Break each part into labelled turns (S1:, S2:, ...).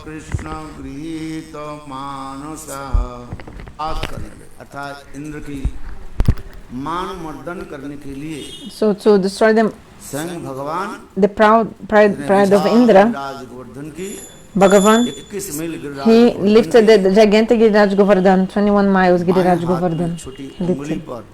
S1: कृष्ण गृहीत मानसा अर्थात इंद्र की मान मर्दन करने के लिए
S2: So to destroy them,
S1: स्वयं भगवान
S2: the pride of Indra,
S1: Govardhan की
S2: Bhagavan,
S1: 21 meal
S2: he lifted the gigantic Giriraj Govardhan, 21 miles Giriraj Govardhan.
S1: छोटी उंगली पर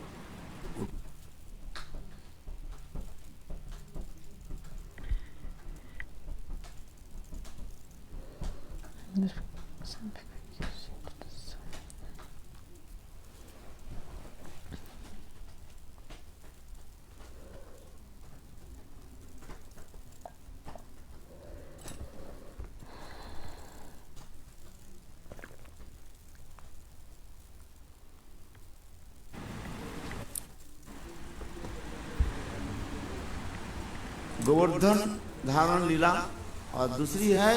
S1: गोवर्धन धारण लीला और दूसरी है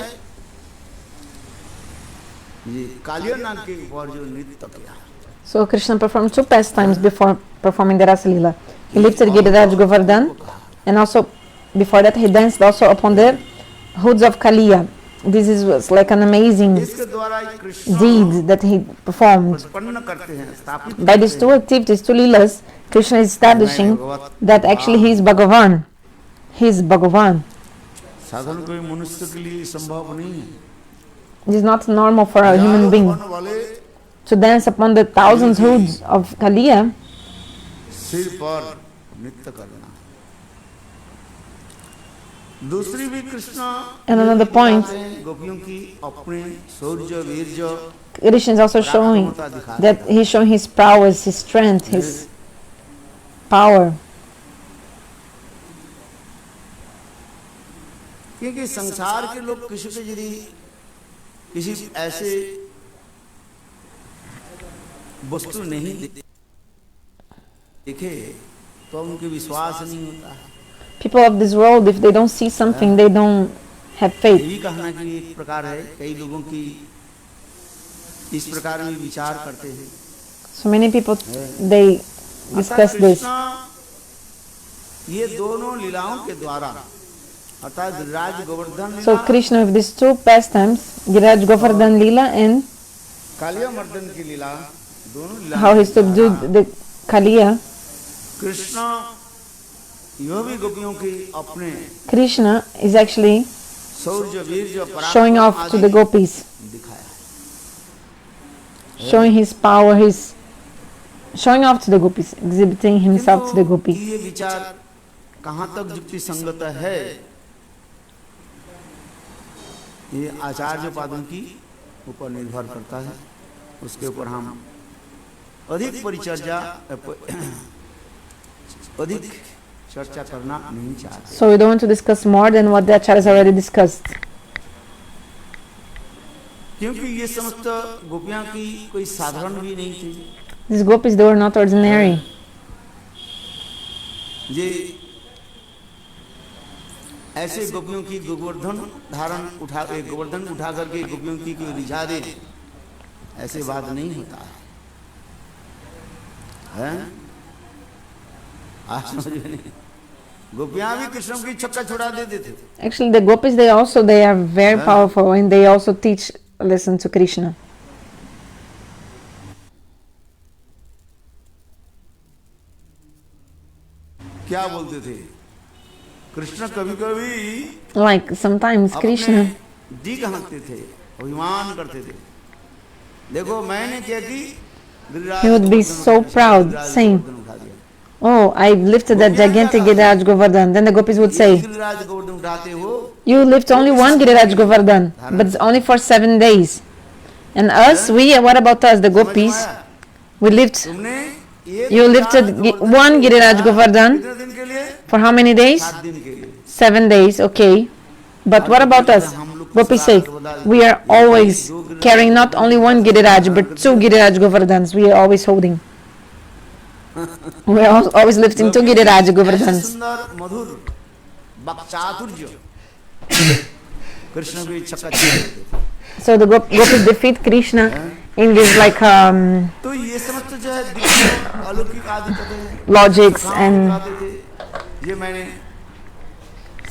S1: ये कालिया नाग के ऊपर जो नृत्य किया.
S2: So Krishna performed 2 pastimes before performing the Rasa Leela. He lifted Giriraj Govardhan, and also before that he danced also upon the hoods of Kaliya. This was like an amazing deed that he performed. By these 2 activities, 2 Leelas, Krishna is establishing that actually he is Bhagavan. He is Bhagavan.
S1: साधारण कोई मनुष्य के लिए संभव नहीं है.
S2: It is not normal for a human being to dance upon the thousands hoods of Kaliya.
S1: सिर पर नृत्य करना. दूसरी भी कृष्ण
S2: And another point,
S1: गोपियों की अपने शौर्य वीर्य.
S2: Krishna is also showing that he is showing his prowess, his strength, his power.
S1: क्योंकि संसार के लोग किसी को यदि किसी ऐसे वस्तु नहीं देखे तो उनके विश्वास नहीं होता है.
S2: People of this world, if they don't see something, they don't have faith.
S1: यही कहना कि एक प्रकार है, कई लोगों की इस प्रकार में विचार करते हैं.
S2: So many people, they discuss this.
S1: ये दोनों लीलाओं के द्वारा अर्थात Giriraj Govardhan
S2: So Krishna with these 2 pastimes, Giriraj Govardhan Leela and
S1: Kaliya मर्दन की लीला, दोनों लीला
S2: how he subdued the Kaliya,
S1: Krishna यह भी गोपियों की अपने
S2: Krishna is actually
S1: शौर्य वीर्य
S2: showing off to the gopis,
S1: दिखाया.
S2: showing his power, his showing off to the gopis, exhibiting himself to the gopis.
S1: ये विचार कहाँ तक युक्ति संगत है, ये आचार्य पादों की ऊपर निर्भर करता है. उसके ऊपर हम अधिक परिचर्या अधिक चर्चा करना नहीं चाहते.
S2: So we don't want to discuss more than what the acharyas already discussed.
S1: क्योंकि ये समस्त गोपियां की कोई साधारण भी नहीं थी.
S2: These gopis, they were not ordinary.
S1: ये ऐसे गोपियों की गोवर्धन धारण गोवर्धन उठा करके गोपियों की कोई रिझा दे, ऐसे बात नहीं होता है. आज समझ में नहीं. गोपियां भी कृष्ण की छक्का छुड़ा देते थे.
S2: Actually, the gopis, they are very powerful, and they also teach a lesson to Krishna.
S1: क्या बोलते थे कृष्ण? कभी कभी
S2: Like sometimes Krishna,
S1: जी कहते थे, अभिमान करते थे. देखो मैंने क्या की,
S2: he would be so proud, saying, "Oh, I lifted that gigantic Giriraj Govardhan." Then the gopis would say,
S1: Giriraj Govardhan उठाते हो,
S2: "You lift only one Giriraj Govardhan, but it's only for 7 days. And us, what about us, the gopis? We lift. You lifted one Giriraj Govardhan
S1: कितने दिन के लिए?
S2: for how many days?
S1: 7 दिन के लिए.
S2: 7 days, okay. But what about us?" Gopis say, "We are always carrying not only one Giriraj, but 2 Giriraj Govardhans. We are always holding. We are always lifting 2 Giriraj Govardhans."
S1: सुंदर मधुर वक्चातुर्य कृष्ण की छक्का छुड़ा.
S2: So the gopis defeat Krishna in this like
S1: तो ये समस्त जो है अलौकिक आदि
S2: logics and
S1: ये मैंने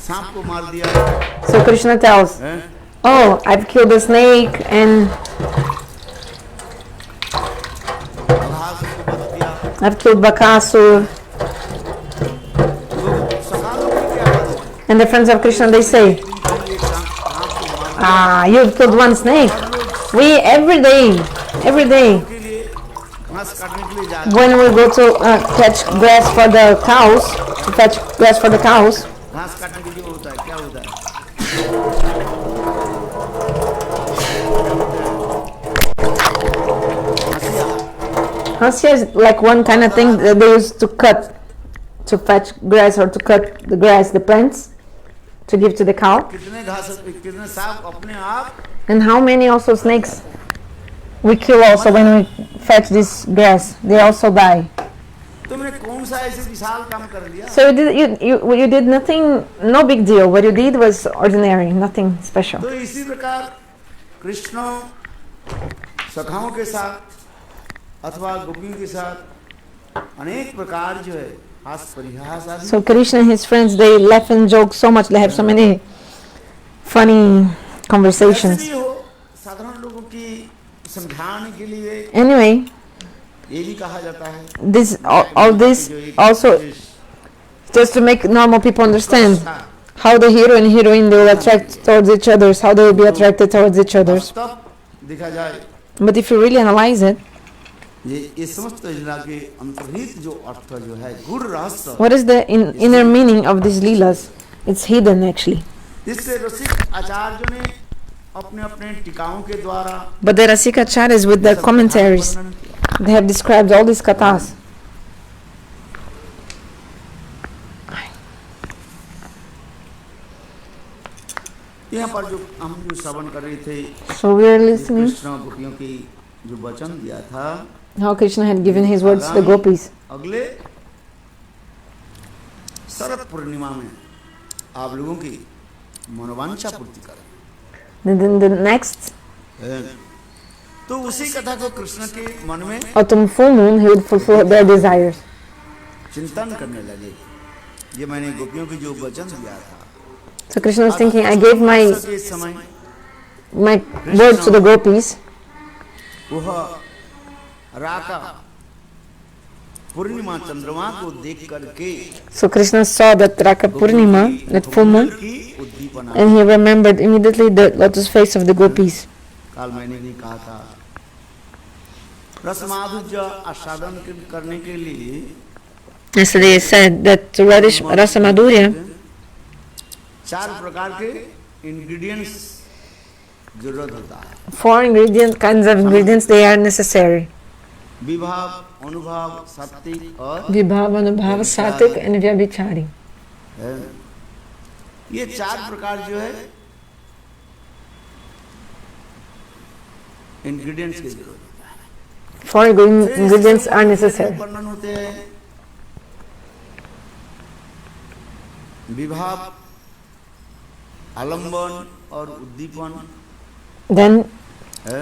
S1: सांप को मार दिया
S2: So Krishna tells,
S1: है,
S2: oh, I've killed a snake and
S1: घास को बच दिया।
S2: I've killed Bakasur.
S1: लोग सखा लोग की क्या बात है?
S2: And the friends of Krishna, they say,
S1: एक सांप को मार
S2: ah, you've killed one snake. We every day,
S1: के लिए घास काटने के लिए जा रहे
S2: when we go to catch grass for the cows, to fetch grass for the cows,
S1: हैं। घास काटने के लिए होता है, क्या होता है? हंसिया।
S2: Hasya is like one kind of thing that they use to cut, to fetch grass or to cut the grass, the plants, to give to the cow.
S1: कितने घास, कितने सांप अपने आप
S2: And how many also snakes we kill also when we fetch this grass, they also die.
S1: तुमने कौन सा ऐसे विशाल काम कर दिया?
S2: So you did nothing, no big deal. What you did was ordinary, nothing special.
S1: तो इसी प्रकार कृष्ण सखाओं के साथ अथवा गोपियों के साथ अनेक प्रकार जो है हास परिहास आदि
S2: So Krishna and his friends, they laugh and joke so much. They have so many funny
S1: ऐसे
S2: conversations.
S1: भी हो साधारण लोगों की समझाने के लिए
S2: Anyway,
S1: ये भी कहा जाता है
S2: this all this also just to make normal people understand how the hero and heroine, they will attract towards each others, how they will be attracted towards each others.
S1: वास्तव देखा जाए
S2: But if you really analyze it,
S1: ये समस्त योजना के अंतर्निहित जो अर्थ जो है गूढ़ रहस्य
S2: what is the inner meaning of these leelas? It's hidden actually.
S1: इससे रसिक आचार्यों ने अपने अपने टीकाओं के द्वारा
S2: But the Rasikacharyas with their commentaries,
S1: वर्णन किया।
S2: they have described all these kathas.
S1: यहाँ पर जो हम जो श्रवण कर रहे थे
S2: So we are listening
S1: Krishna गोपियों की जो वचन दिया था
S2: how Krishna had given his words to the gopis.
S1: अगले शरद पूर्णिमा में आप लोगों की मनोवांछा पूर्ति करें।
S2: Then the next
S1: तो उसी कथा को कृष्ण के मन में
S2: autumn full moon, he would fulfill their desires.
S1: चिंतन करने लगे। ये मैंने गोपियों की जो वचन दिया था
S2: So Krishna was thinking, I gave my
S1: के समय
S2: words to the gopis.
S1: वह राका पूर्णिमा चंद्रमा को देख करके
S2: So Krishna saw that Raka Purnima, that full moon,
S1: की उद्दीपना
S2: and he remembered immediately the lotus face of the gopis.
S1: काल मैंने भी कहा था रसमाधुर्य आस्वादन करने के लिए
S2: Yesterday I said that to relish Rasa Madhurya,
S1: चार प्रकार के इंग्रेडिएंट्स जरूरत होता है।
S2: 4 kinds of ingredients, they are necessary.
S1: विभाव, अनुभव, सात्विक और
S2: Vibhav, Anubhav, Satik and Vyabhichari.
S1: ये चार प्रकार जो है इंग्रेडिएंट्स की जरूरत होता है।
S2: 4 ingredients are necessary.
S1: वर्णन होते हैं विभाव, आलंबन और उद्दीपन
S2: Then
S1: है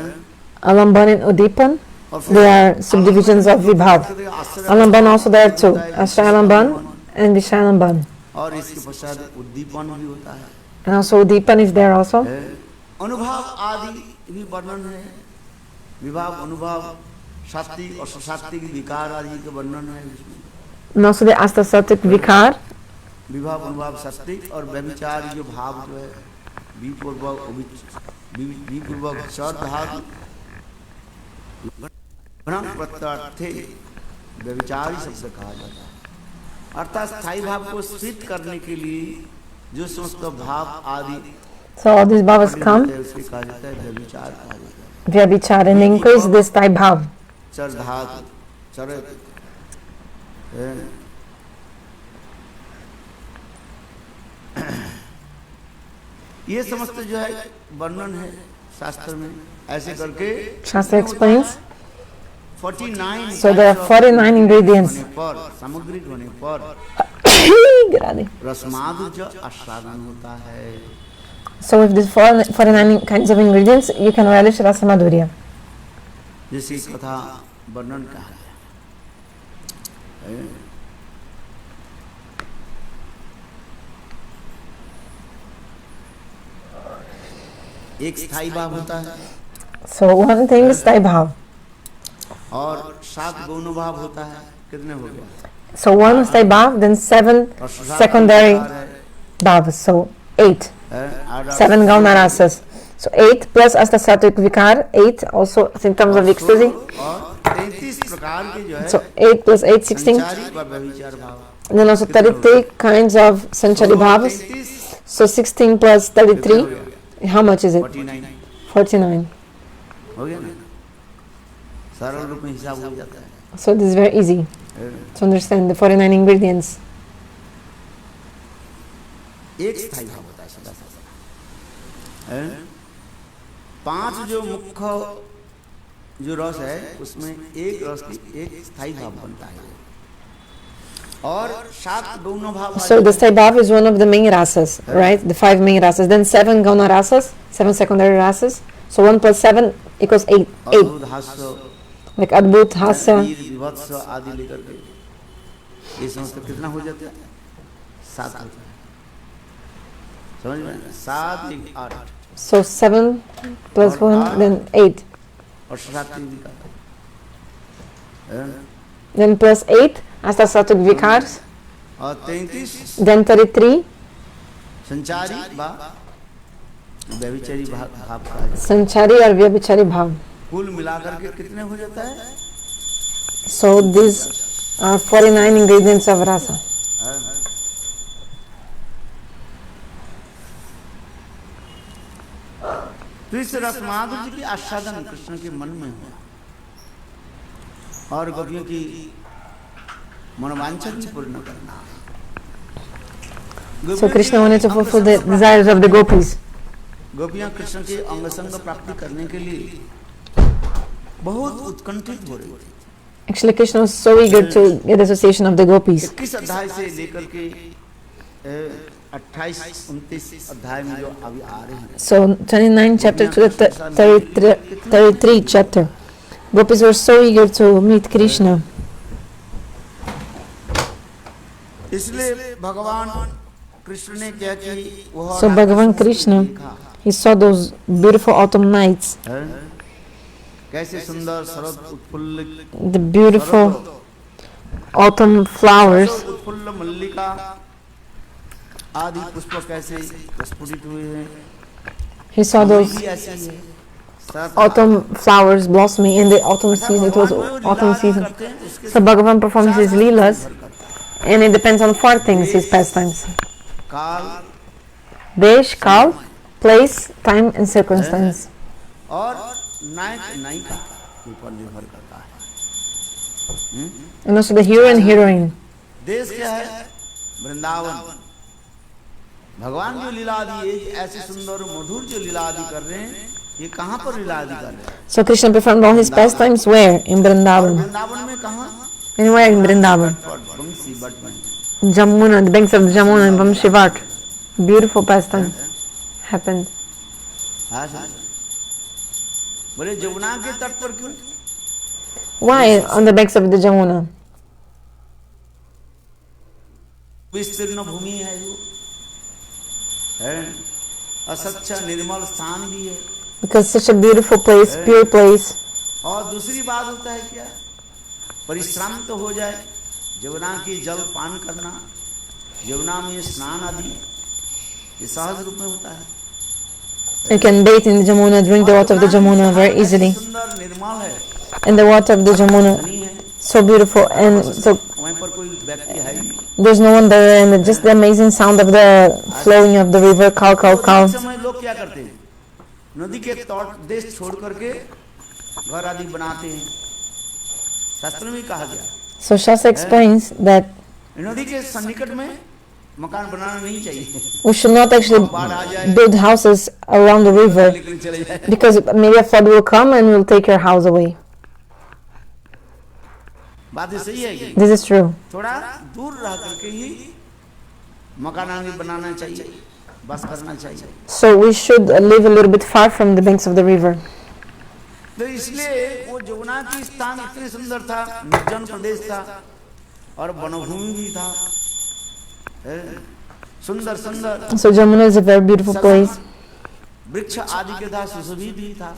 S2: Alamban and Udipan,
S1: और फिर
S2: they are subdivisions of Vibhav. Alamban also there too, Ashrayalamban and Vishayalamban.
S1: और इसके पश्चात उद्दीपन भी होता है।
S2: And also Udipan is there also.
S1: अनुभव आदि भी वर्णन है। विभाव, अनुभव, सात्विक और सात्विक विकार आदि के वर्णन है इसमें।
S2: And also the Astasatik Vikar.
S1: विभाव, अनुभव, सात्विक और व्यभिचार जो भाव जो है विपूर्वक श्रद्धातु प्रत्यर्थे व्यभिचारी शब्द कहा जाता है। अर्थात स्थायी भाव को स्थित करने के लिए जो समस्त भाव आदि
S2: So all these bhavas come,
S1: उसके कहा जाता है व्यभिचार कहा जाता है।
S2: Vyabhichar, and increase this Thai bhav.
S1: चरधातु चरत ये समस्त जो है वर्णन है शास्त्र में ऐसे करके
S2: Shastra explains.
S1: 49
S2: So there are 49 ingredients.
S1: होने पर सामग्री होने पर
S2: Gradi.
S1: रसमाधुर्य आस्वादन होता है।
S2: So with these 49 kinds of ingredients, you can relish Rasa Madhurya.
S1: जिसकी कथा वर्णन कहा है। एक स्थायी भाव होता है
S2: So one thing is Sthai Bhav.
S1: और 7 गौण भाव होता है। कितने हो गए?
S2: So one is Sthai Bhav, then 7
S1: और 7
S2: secondary
S1: प्रकार है,
S2: bhavas. So 8.
S1: आधा
S2: 7 Gauna rasas. So 8 plus Asta Sattvic Vikar, 8 also in terms of ecstasy.
S1: और 33 प्रकार के जो है
S2: So 8 plus 8, 16.
S1: संचारी व व्यभिचार भाव।
S2: And then also 33 kinds of Sanchari Bhavas.
S1: 33
S2: So 16 plus 33, how much is it?
S1: 49
S2: 49.
S1: हो गया ना? सरल रूप में हिसाब हो जाता है।
S2: So this is very easy to understand the 49 ingredients.
S1: एक स्थायी भाव होता है सदा सदा। 5 जो मुख्य जो रस है उसमें एक रस की एक स्थायी भाव बनता है और 7 गौण भाव।
S2: So the Sthai Bhav is one of the main rasas, right? The 5 main rasas. Then 7 Gauna rasas, 7 secondary rasas. So 1 plus 7 equals 8. 8.
S1: अद्भुत हास्य,
S2: Like Adbhut, Hasya.
S1: वीर, विभत्स आदि लेकर के ये समझते कितना हो जाता है? 7 होता है। समझ में? 7 1 8
S2: So 7 plus 1, then 8.
S1: और 7 3 का
S2: Then plus 8, Asta Sattvic Vikars.
S1: और 33
S2: Then 33,
S1: संचारी व व्यभिचारी भाव का है।
S2: Sanchari or Vyabhichari Bhav.
S1: कुल मिलाकर के कितने हो जाता है?
S2: So these are 49 ingredients of rasa.
S1: तो इस रस माधुर्य की आस्वादन कृष्ण के मन में हुआ और गोपियों की मनोवांछा भी पूर्ण करना।
S2: So Krishna wanted to fulfill the desires of the gopis.
S1: गोपियां कृष्ण के अंग संग प्राप्ति करने के लिए बहुत उत्कंठित हो रही थी।
S2: Actually, Krishna was so eager to get the association of the gopis.
S1: 21 अध्याय से लेकर के 28-29 अध्याय में जो अभी आ रहे हैं,
S2: So 29 chapter to the 33 chapter, gopis were so eager to meet Krishna.
S1: इसलिए भगवान कृष्ण ने क्या कि वह
S2: So Bhagavan Krishna, he saw those beautiful autumn nights,
S1: कैसे सुंदर शरद उत्फुल्ल
S2: the beautiful autumn flowers,
S1: उत्फुल्ल मल्लिका आदि पुष्प कैसे प्रस्फुटित हुए हैं।
S2: he saw those
S1: भी ऐसे ही है। शरद
S2: autumn flowers blossoming in the autumn season. It was autumn season. So Bhagavan performs his leelas, and it depends on 4 things, his pastimes:
S1: काल
S2: Desh, Kal, place, time and circumstance.
S1: और नायक नायिका के ऊपर निर्भर करता है।
S2: And also the hero and heroine.
S1: देश क्या है? वृंदावन। भगवान जो लीला आदि ऐसे सुंदर मधुर जो लीला आदि कर रहे हैं, ये कहाँ पर लीला आदि कर रहे हैं?
S2: So Krishna performed all his pastimes where? In Vrindavan.
S1: Vrindavan में कहाँ?
S2: And where in Vrindavan?
S1: बंसी बट में।
S2: Jamuna, the banks of Jamuna and Vamshivat. Beautiful pastime happened.
S1: हाँ सर। बोले जमुना के तट पर क्यों?
S2: Why on the banks of the Jamuna?
S1: विस्तीर्ण भूमि है वो, है असच्छ निर्मल स्थान भी है।
S2: Because such a beautiful place, pure place.
S1: और दूसरी बात होता है क्या? परिश्रांत हो जाए, जमुना की जल पान करना, जमुना में स्नान आदि ये सहज रूप में होता है।
S2: You can bathe in the Jamuna, drink the water of the Jamuna very easily.
S1: सुंदर निर्मल है,
S2: And the water of the Jamuna,
S1: धनी है,
S2: so beautiful, and so
S1: वहीं पर कोई व्यक्ति है ही नहीं।
S2: there's no one there, and just the amazing sound of the flowing of the river, cow, cow, cow.
S1: इस समय लोग क्या करते हैं? नदी के तट देश छोड़ करके घर आदि बनाते हैं। शास्त्र में कहा गया
S2: So Shastra explains that
S1: नदी के सन्निकट में मकान बनाना नहीं चाहिए।
S2: we should not actually build houses around the river,
S1: लेकिन चले जाए।
S2: because maybe a flood will come and will take your house away.
S1: बात ये सही है ये।
S2: This is true.
S1: थोड़ा दूर रह करके ही मकान आदि बनाना चाहिए, बस करना चाहिए।
S2: So we should live a little bit far from the banks of the river.
S1: तो इसलिए वो जमुना की स्थान इतने सुंदर था, निर्जन प्रदेश था और वनभूमि भी था, सुंदर सुंदर।
S2: So Jamuna is a very beautiful place.
S1: वृक्ष आदि के था, सुशोभित भी था,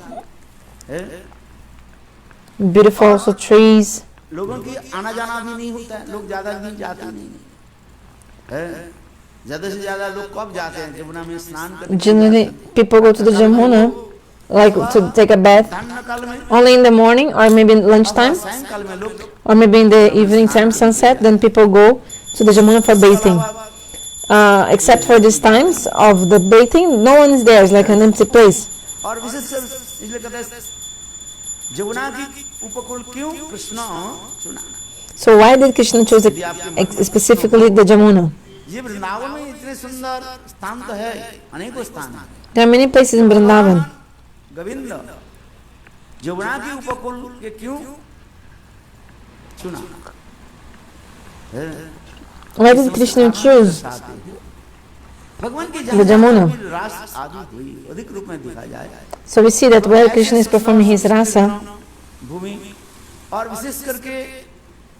S2: beautiful also trees.
S1: लोगों की आना जाना भी नहीं होता है, लोग ज्यादा भी जाते नहीं है। ज्यादा से ज्यादा लोग कब जाते हैं? जमुना में स्नान करने।
S2: Generally, people go to the Jamuna, like to take a bath,
S1: काल में,
S2: only in the morning or maybe in lunchtime,
S1: सायंकाल में लोग
S2: or maybe in the evening time, sunset. Then people go to the Jamuna for bathing. Except for these times of the bathing, no one is there. It's like an empty place.
S1: और विशेष इसलिए कहते हैं जमुना की उपकूल क्यों कृष्ण चुना।
S2: So why did Krishna choose specifically the Jamuna?
S1: ये वृंदावन में इतने सुंदर स्थान तो है, अनेकों स्थान है।
S2: There are many places in Vrindavan.
S1: Govind Jamuna की उपकूल के क्यों चुना?
S2: Why did Krishna choose
S1: भगवान की
S2: the Jamuna?
S1: रास आदि हुई अधिक रूप में दिखा जाए।
S2: So we see that where Krishna is performing his rasa,
S1: भूमि और विशेष करके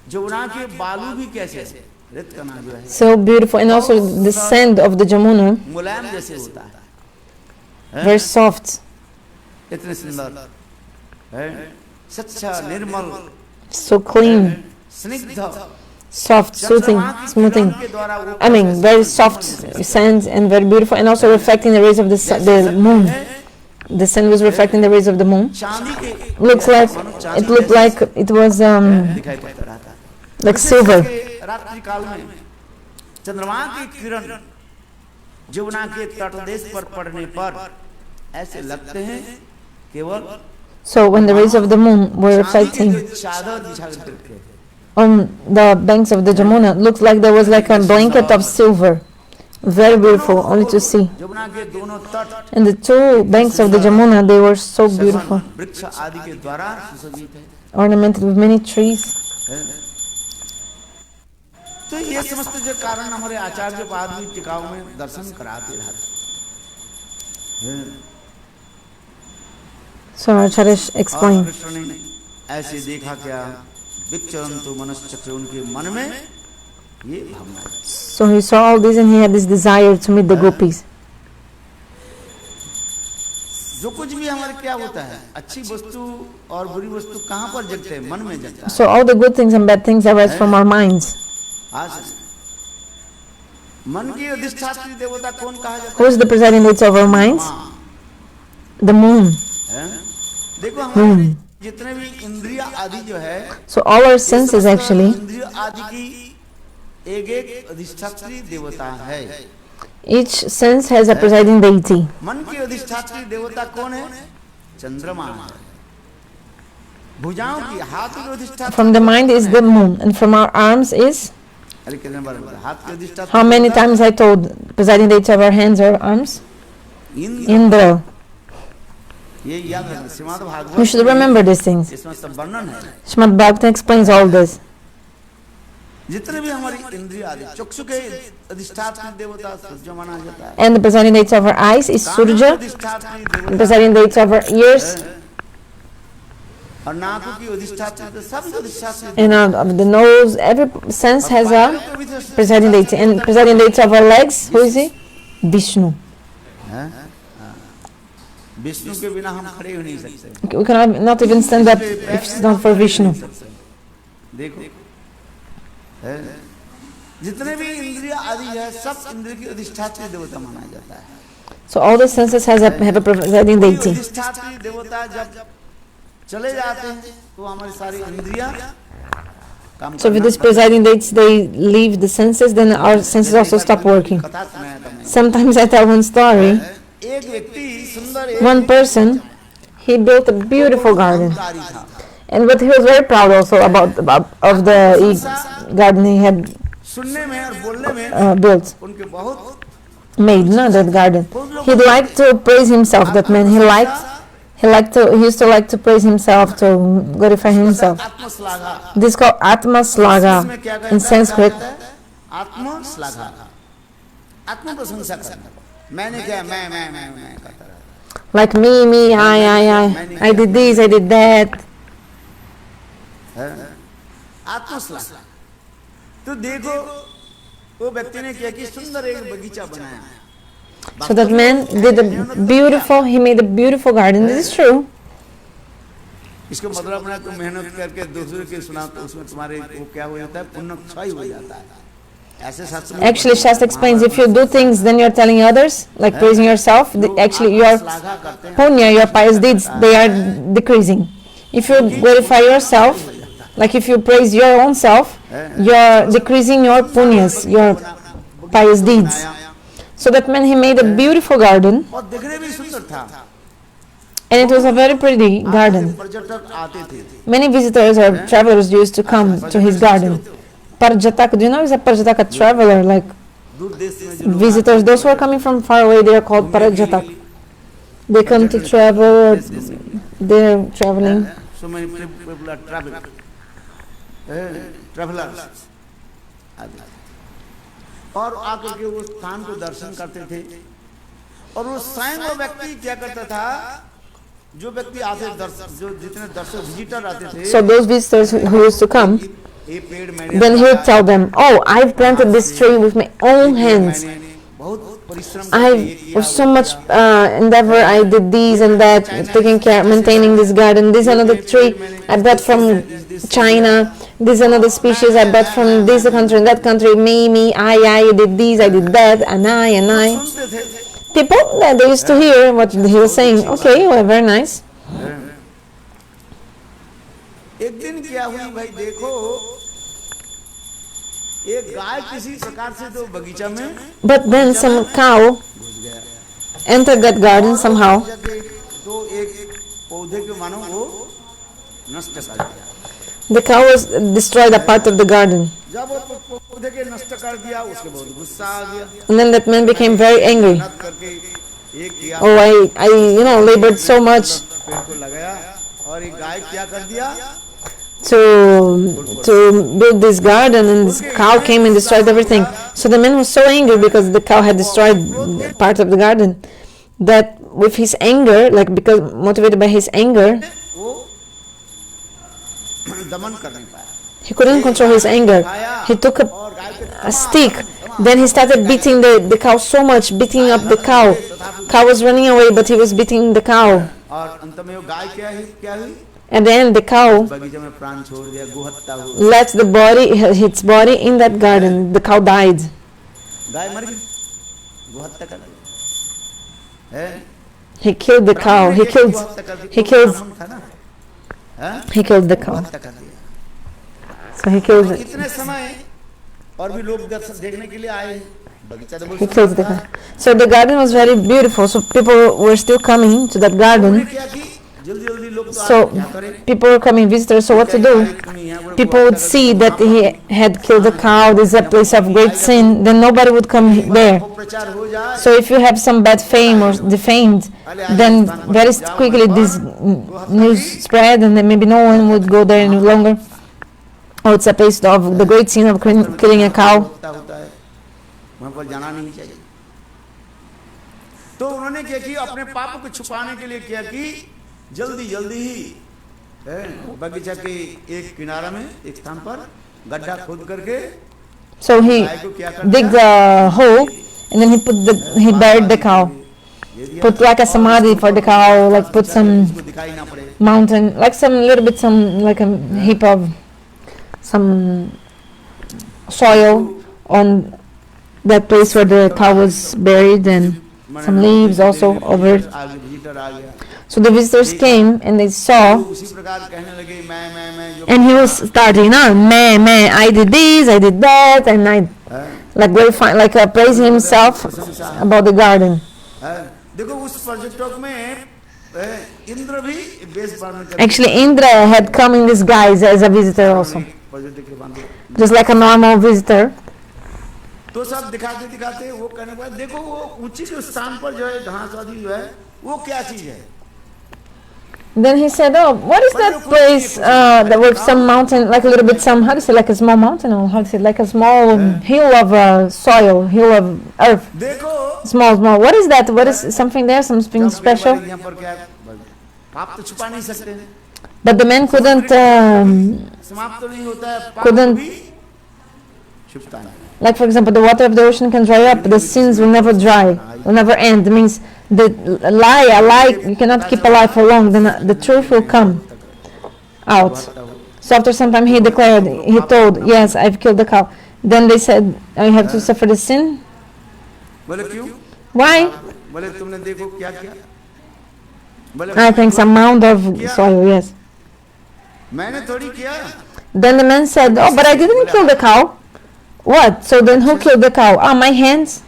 S1: जमुना के बालू भी कैसे रेत का नाम जो है
S2: so beautiful, and also the sand of the Jamuna,
S1: मुलायम जैसे होता है,
S2: very soft,
S1: इतने सुंदर है, सच्चा निर्मल
S2: so clean,
S1: स्निग्ध
S2: soft, soothing, smoothing. I mean, very soft sand and very beautiful, and also reflecting the rays of the moon. The sand was reflecting the rays of the moon.
S1: चांदी के
S2: Looks like it looked like it was
S1: दिखाई पड़ता रहा था।
S2: like silver.
S1: रात्रि काल में चंद्रमा की किरण जमुना के तटदेश पर पड़ने पर ऐसे लगते हैं केवल
S2: So when the rays of the moon were reflecting
S1: चादर बिछा करके
S2: on the banks of the Jamuna, it looked like there was like a blanket of silver. Very beautiful, only to see.
S1: Jamuna के दोनों तट
S2: And the two banks of the Jamuna, they were so beautiful,
S1: वृक्ष आदि के द्वारा सुशोभित है।
S2: ornamented with many trees.
S1: तो ये समस्त जो कारण हमारे आचार्य पाद भी टिकाऊ में दर्शन कराते रहते।
S2: So Acharya explained.
S1: कृष्ण ने ऐसे देखा क्या विचरन्तु मनश्चक्र उनके मन में ये भावना है।
S2: So he saw all this and he had this desire to meet the gopis.
S1: जो कुछ भी हमारे क्या होता है, अच्छी वस्तु और बुरी वस्तु कहाँ पर जगते हैं? मन में जगता है।
S2: So all the good things and bad things arise from our minds.
S1: आज मन की अधिष्ठात्री देवता कौन कहा जाता
S2: Who is the presiding deity of our minds? The moon.
S1: है? देखो हमारे जितने भी इंद्रिय आदि जो है,
S2: So all our senses actually,
S1: इंद्रिय आदि की एक अधिष्ठात्री देवता है।
S2: each sense has a presiding deity.
S1: मन की अधिष्ठात्री देवता कौन है? चंद्रमा है। भुजाओं की हाथ की अधिष्ठात्री
S2: From the mind is the moon, and from our arms is,
S1: अरे कितने बार बोला? हाथ की अधिष्ठात्री
S2: how many times I told, presiding deity of our hands or arms?
S1: Indra.
S2: Indra.
S1: ये याद रखना, Shrimad Bhagavat
S2: We should remember these things.
S1: इसमें सब वर्णन है।
S2: Srimad Bhagavatam explains all this.
S1: जितने भी हमारी इंद्रिय आदि, चक्षु के अधिष्ठात्री देवता सूर्य माना जाता है।
S2: And the presiding deity of our eyes is Surya.
S1: अधिष्ठात्री
S2: The
S1: देवता
S2: presiding deity of our ears
S1: और नाकों की अधिष्ठात्री तो सब अधिष्ठात्री
S2: and of the nose. Every sense has a presiding deity. And presiding deity of our legs, who is he? Vishnu.
S1: Vishnu के बिना हम खड़े हो नहीं सकते।
S2: We cannot not even stand up if it's not for Vishnu.
S1: देखो जितने भी इंद्रिय आदि है, सब इंद्रिय की अधिष्ठात्री देवता माना जाता है।
S2: So all the senses have a presiding deity.
S1: अधिष्ठात्री देवता जब चले जाते हैं तो हमारी सारी इंद्रियां काम
S2: So with this presiding deities, they leave the senses, then our senses also stop working.
S1: कथा सुनाया था मैंने।
S2: Sometimes I tell one story.
S1: एक व्यक्ति सुंदर
S2: One person, he built a beautiful garden,
S1: कारी था।
S2: and but he was very proud also about of the garden he had
S1: सुनने में और बोलने में
S2: built,
S1: उनके बहुत
S2: made. No, that garden. He liked to praise himself. That man, he used to like to praise himself, to glorify himself.
S1: आत्मश्लाघा।
S2: This is called Atma Slaga
S1: इसमें क्या कहता
S2: in
S1: है?
S2: Sanskrit.
S1: आत्मश्लाघा, आत्म प्रशंसा करना। मैंने क्या, मैं करता रहता।
S2: Like me, I did this, I did that.
S1: आत्मश्लाघा। तो देखो वो व्यक्ति ने क्या कि सुंदर एक बगीचा बनाया।
S2: So that man did a beautiful, he made a beautiful garden. This is true.
S1: इसका मतलब अपना तुम मेहनत करके दूसरे के सुना तो उसमें तुम्हारे वो क्या हो जाता है, पुण्य क्षय हो जाता है। ऐसे शास्त्र में
S2: Actually, Shastra explains if you do things, then you're telling others, like praising yourself, actually your punya, your pious deeds, they are decreasing. If you glorify yourself, like if you praise your own self, you're decreasing your punyas, your pious deeds. So that man, he made a beautiful garden,
S1: और देखने में सुंदर था।
S2: and it was a very pretty garden.
S1: पर्यटक आते थे।
S2: Many visitors or travelers used to come to his garden. Parjatak, do you know is a Parjatak, a traveler, like
S1: दूर देश में जो लोग
S2: visitors, those who are coming from far away, they are called Parjatak. They come to travel, they're traveling.
S1: so many people are travelers आदि। और आकर के वो स्थान को दर्शन करते थे, और वो स्वयं वो व्यक्ति क्या करता था, जो व्यक्ति आते दर्शक, जो जितने दर्शक विजिटर आते थे,
S2: So those visitors who used to come,
S1: ये पेड़ मैंने
S2: then he would tell them, oh, I've planted this tree with my own hands.
S1: बहुत परिश्रम
S2: I with so much endeavor, I did these and that, taking care, maintaining this garden. This another tree I bought from China. This another species I bought from this country and that country. Me, I did this, I did that, and I.
S1: सुनते थे।
S2: People, they used to hear what he was saying. Okay, well, very nice.
S1: एक दिन क्या हुई भाई, देखो एक गाय किसी प्रकार से तो बगीचा में
S2: But then some cow
S1: घुस गया,
S2: entered that garden somehow.
S1: तो एक पौधे के मानो वो नष्ट कर दिया।
S2: The cow was destroyed a part of the garden.
S1: जब वो पौधे के नष्ट कर दिया, उसके बहुत गुस्सा आ गया।
S2: And then that man became very angry.
S1: मेहनत करके एक किया,
S2: Oh, I labored so much
S1: पेड़ को लगाया, और एक गाय क्या कर दिया,
S2: to build this garden, and this cow came and destroyed everything. So the man was so angry because the cow had destroyed part of the garden, that with his anger, like because motivated by his anger,
S1: वो दमन कर नहीं पाया।
S2: he couldn't control his anger. He took
S1: और गाय के
S2: a stick, then he started beating the cow so much, beating up the cow. Cow was running away, but he was beating the cow.
S1: और अंत में वो गाय क्या हुई,
S2: At the end, the cow
S1: बगीचे में प्राण छोड़ दिया, गोहत्या हुआ,
S2: let its body in that garden. The cow died.
S1: गाय मर गई, गोहत्या कर दी, है?
S2: He killed the cow. He killed
S1: ब्राह्मण था ना, हैं?
S2: he killed the cow.
S1: गोहत्या कर दिया।
S2: So he killed it.
S1: इतने समय और भी लोग देखने के लिए आए, बगीचा तो बहुत
S2: He killed the
S1: सुंदर
S2: cow.
S1: था।
S2: So the garden was very beautiful. So people were still coming to that
S1: उन्होंने
S2: garden.
S1: क्या की, जल्दी लोग तो
S2: So
S1: आए, क्या करें?
S2: people were coming, visitors. So what to do? People would see that he had killed a cow. This is a place of great sin. Then nobody would come there.
S1: वो प्रचार हो जाए,
S2: So if you have some bad fame or defamed, then very quickly this news spread, and then maybe no one would go there any longer. Oh, it's a place of the great sin of killing a cow.
S1: होता है, वहाँ पर जाना नहीं चाहिए। तो उन्होंने क्या किया, अपने पाप को छुपाने के लिए क्या की, जल्दी ही बगीचा के एक किनारा में एक स्थान पर गड्ढा खोद करके
S2: So he digged a hole, and then he buried the cow. Put like a samadhi for the cow, like put some
S1: उसको दिखाई ना पड़े,
S2: mountain, like like a heap of some soil on that place where the cow was buried, and some leaves also over it.
S1: आगे visitor आ गया,
S2: So the visitors came and they saw,
S1: उसी प्रकार कहने लगे, मैं जो
S2: and he was starting, me, I did this, I did that, and I like glorifying, like praising himself about the garden.
S1: देखो उस पर्यटक में इंद्र भी बेस बांधने का,
S2: Actually, Indra had come in disguise as a visitor also,
S1: पर्यटक के बांधे,
S2: just like a normal visitor.
S1: तो सब दिखाते वो कहने के बाद देखो वो ऊंची जो स्थान पर जो है घास आदि जो है वो क्या चीज है।
S2: Then he said, oh, what is that place that with some mountain, like a little bit some, how do you say, like a small mountain, or how do you say, like a small hill of soil, hill of earth,
S1: देखो
S2: small, what is that? What is something there, something special?
S1: यहाँ पर क्या है, पाप तो छुपा नहीं सकते,
S2: But the man couldn't,
S1: समाप्त तो नहीं होता है, पाप
S2: couldn't-
S1: भी छुपता नहीं।
S2: like for example, the water of the ocean can dry up, the sins will never dry. will never end. Means a lie you cannot keep a lie for long. Then the truth will come out. So after some time he declared, he told, yes, I've killed the cow. Then they said, I have to suffer the sin.
S1: बोले क्यों?
S2: Why?
S1: बोले तुमने देखो क्या किया? बोले
S2: I think some mound of soil, yes.
S1: मैंने थोड़ी किया.
S2: Then the man said, oh, but I didn't kill the cow. What? So then who killed the cow? Ah, my hands.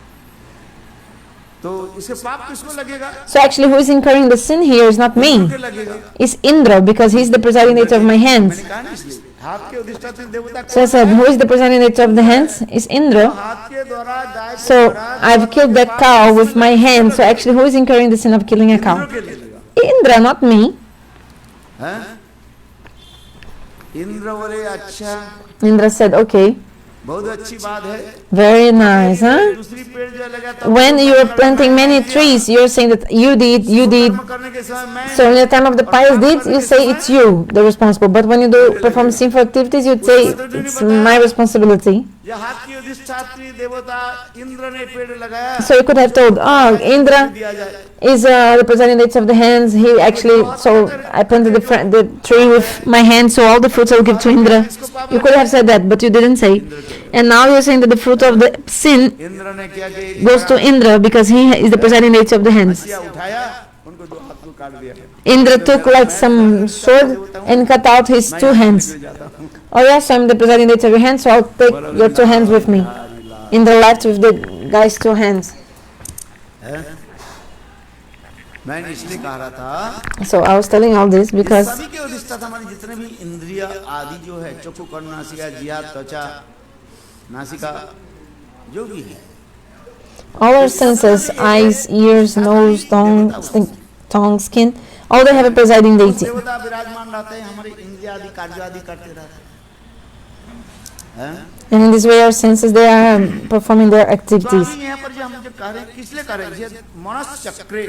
S1: तो इसके पाप किसको लगेगा?
S2: So actually who is incurring the sin here is not me.
S1: किसको लगेगा?
S2: It's Indra, because he's the presiding deity of my hands.
S1: मैंने कहा ना इसलिए हाथ के अधिष्ठात्री देवता
S2: So I said, who is the presiding deity of the hands? It's Indra.
S1: हाथ के द्वारा गाय को
S2: So I've killed the cow with my hands. So actually who is incurring the sin of killing a cow?
S1: के लगेगा.
S2: Indra, not me.
S1: हैं? इंद्र बोले अच्छा
S2: Indra said, okay,
S1: बहुत अच्छी बात है.
S2: very nice, huh?
S1: दूसरी पेड़ जो लगा था
S2: When you are planting many trees, you're saying that you did.
S1: कर्म करने के समय मैं
S2: So in the time of the pious deeds, you say it's you, the responsible. But when you do perform sinful activities, you say it's my responsibility.
S1: जो हाथ की अधिष्ठात्री देवता इंद्र ने पेड़ लगाया
S2: So you could have told, oh, Indra
S1: दिया जाए.
S2: is representing the of the hands. He actually, so I planted the tree with my hands, so all the fruits I will give to Indra. You could have said that, but you didn't say. And now you're saying that the fruit of the sin
S1: Indra ने क्या किया?
S2: goes to Indra because he is the presiding deity of the hands.
S1: हथिया उठाया उनको दो हाथ को काट दिया.
S2: Indra took like some sword and cut out his two hands. Oh yes, so I'm the presiding deity of your hands, so I'll take your two hands with me. Indra left with the guy's two hands.
S1: मैंने इसलिए कहा रहा था
S2: So I was telling all this because
S1: सभी के अधिष्ठाता हमारे जितने भी इंद्रिय आदि जो है चक्षु कर्ण नासिका जिह्वा त्वचा नासिका जो भी है
S2: all our senses, eyes, ears, nose, tongue, skin, all they have a presiding deity.
S1: देवता विराजमान रहते हैं हमारे इंद्रिय आदि कार्य आदि करते रहते हैं.
S2: And in this way our senses, they are performing their activities.
S1: स्वामी यहाँ पर जो हम जो कह रहे हैं किसलिए कह रहे हैं ये मनस चक्रे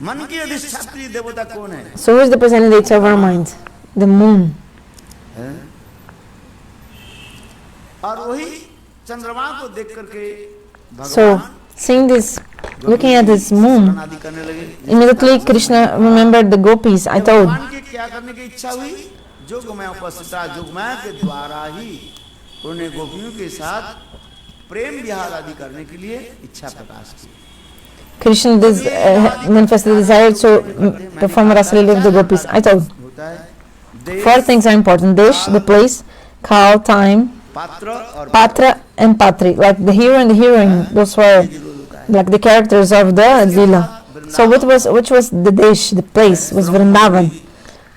S1: मन की अधिष्ठात्री देवता कौन है?
S2: So who is the presiding deity of our mind? The moon.
S1: और वही चंद्रमा को देख करके
S2: So
S1: भगवान
S2: seeing this, looking at this moon,
S1: आदि करने लगे.
S2: immediately Krishna remembered the gopis. I told,
S1: भगवान की क्या करने की इच्छा हुई? जोगमय उपस्थिता जोगमय के द्वारा ही उन्हें गोपियों के साथ प्रेम विहार आदि करने के लिए इच्छा प्रकाश की.
S2: Krishna manifested the desire to perform Rasa Leela with the gopis. I told,
S1: होता है
S2: 4 things are important: Desh, the place; Kal, time;
S1: पात्र और
S2: Patra and Patri. Like the hero and the heroine, those were like the characters of the Leela. So which was the Desh, the place, was Vrindavan.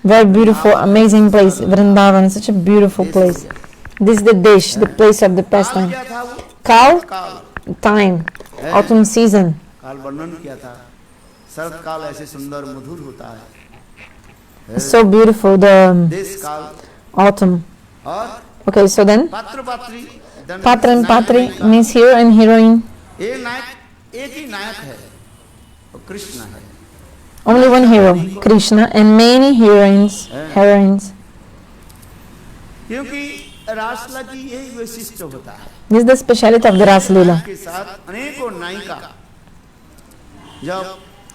S2: Very beautiful, amazing place. Vrindavan is such a beautiful place. This is the Desh, the place of the pastime.
S1: क्या था वो?
S2: Kal,
S1: काल
S2: time, autumn season.
S1: काल वर्णन किया था. शरद काल ऐसे सुंदर मधुर होता है.
S2: It's so beautiful, the
S1: देश काल
S2: autumn.
S1: और
S2: Okay, so then
S1: पात्र पात्री
S2: Patra and Patri means hero and heroine.
S1: एक नायक एक ही नायक है वो कृष्ण है.
S2: Only one hero, Krishna, and many heroines.
S1: क्योंकि रासलीला की यही वैशिष्ट होता है.
S2: This is the speciality of the Rasa Leela.
S1: के साथ अनेकों नायिका जब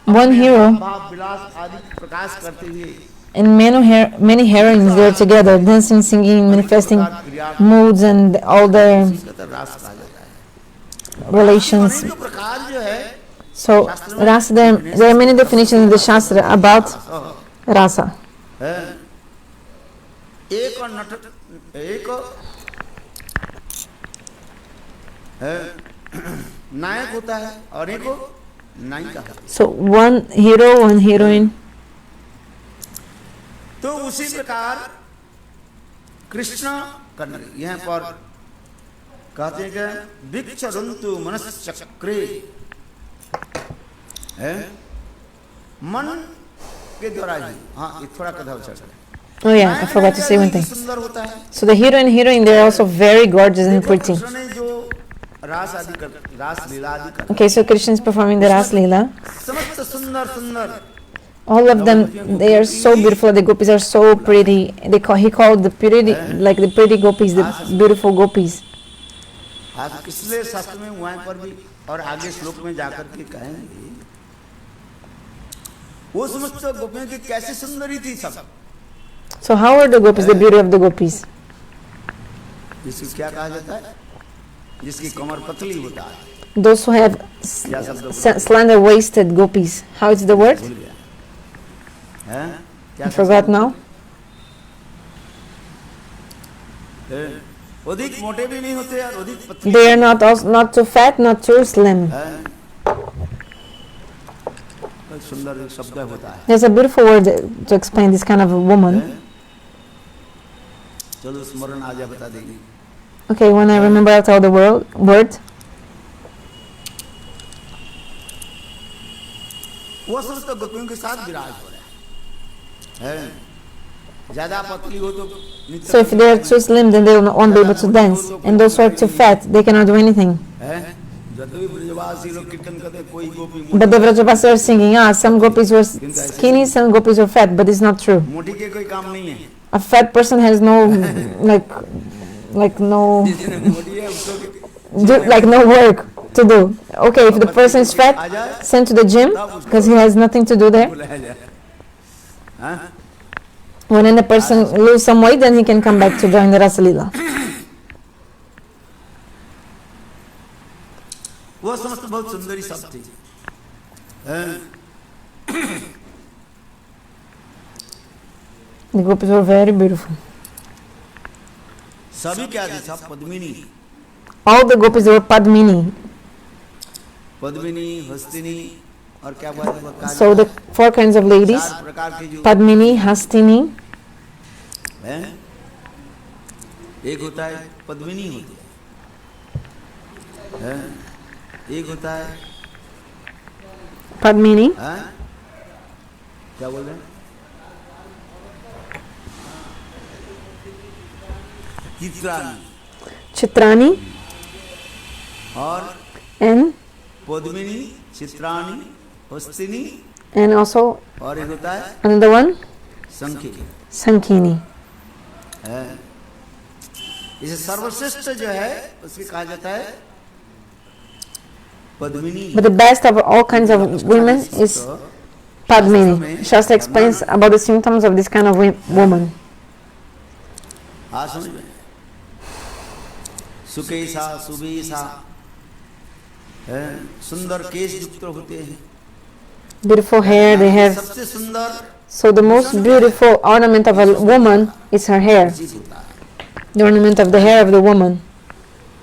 S2: One hero
S1: भाव विलास आदि प्रकाश करते हुए
S2: and many heroines, they are together, dancing, singing, manifesting moods and all their
S1: इसका रास कहा जाता है.
S2: relations.
S1: अनेकों प्रकार जो है
S2: So, Rasa, there are many definitions in the Shastra about Rasa.
S1: है. एक और नट एक है नायक होता है और एक नायिका होती है.
S2: So, one hero, one heroine.
S1: तो उसी प्रकार कृष्ण करने यहाँ पर कहते हैं कि विक्षरन्तु मनश्चक्रे है मन के द्वारा ही. हाँ ये थोड़ा कथा चल.
S2: Oh yeah, I forgot to say one thing.
S1: सुंदर होता है.
S2: So the hero and heroine, they are also very gorgeous and pretty.
S1: Krishna ने जो रास आदि कर रास लीला आदि कर
S2: Okay, so Krishna is performing the Rasa Leela.
S1: समस्त सुंदर सुंदर
S2: All of them, they are so beautiful. The gopis are so pretty. He called the pretty, like the pretty gopis, the beautiful gopis.
S1: हाँ, तो इसलिए शास्त्र में वहां पर भी और आगे श्लोक में जाकर के कहेंगे वो समस्त गोपियों की कैसी सुंदरी थी सब।
S2: So how are the gopis, the beauty of the gopis?
S1: जिसको क्या कहा जाता है, जिसकी कमर पतली होता है,
S2: Those who have slender waisted gopis. How is the word?
S1: भूल गया हैं, क्या
S2: I forgot now.
S1: अधिक मोटे भी नहीं होते यार, अधिक पतले
S2: They are not also, not too fat, not too slim.
S1: हैं। सुंदर एक शब्द होता है।
S2: There's a beautiful word to explain this kind of a woman.
S1: चलो स्मरण आ जाए बता देंगे।
S2: Okay, when I remember, I'll tell the word.
S1: वो समस्त गोपियों के साथ विराज हो रहा है। ज्यादा पतली हो तो
S2: So if they are too slim, then they won't be able to dance. And those who are too fat, they cannot do anything.
S1: जब भी ब्रजवासी लोग कीर्तन करते कोई गोपी
S2: But the Vrajavasi are singing, some gopis were skinny, some gopis were fat, but it's not true.
S1: मोटी के कोई काम नहीं है।
S2: A fat person has no, like no,
S1: जिसने मोटी है उसको
S2: like no work to do. Okay, if the person is fat, sent to the gym, because he has nothing to do there.
S1: बुलाया जाए। हाँ?
S2: When then the person lose some weight, then he can come back to join the Rasa Leela.
S1: वो समस्त बहुत सुंदरी सब थी।
S2: The gopis were very beautiful.
S1: सभी क्या थी, सब Padmini,
S2: All the gopis were Padmini.
S1: Padmini, हस्तिनी और क्या बात है,
S2: So the 4 kinds of ladies,
S1: चार प्रकार की जो
S2: Padmini, Hastini,
S1: हैं? एक होता है पद्मिनी होती है, एक होता है
S2: Padmini,
S1: हैं? क्या बोल रहे हैं, चित्रानी
S2: Chitrani,
S1: और
S2: and
S1: पद्मिनी, चित्रानी, हस्तिनी
S2: also
S1: और एक होता है
S2: another one,
S1: संखी।
S2: Sankhini.
S1: इसे सर्वश्रेष्ठ जो है उसके कहा जाता है Padmini.
S2: But the best of all kinds of women is Padmini. Shastra explains about the symptoms of this kind of woman.
S1: हाँ समझ में, सुकेशा, सुबेशा, सुंदर केश युक्त होते हैं,
S2: Beautiful hair, they have.
S1: सबसे सुंदर
S2: So the most beautiful ornament of a woman is her hair.
S1: जीत होता है।
S2: The ornament of the hair of the woman.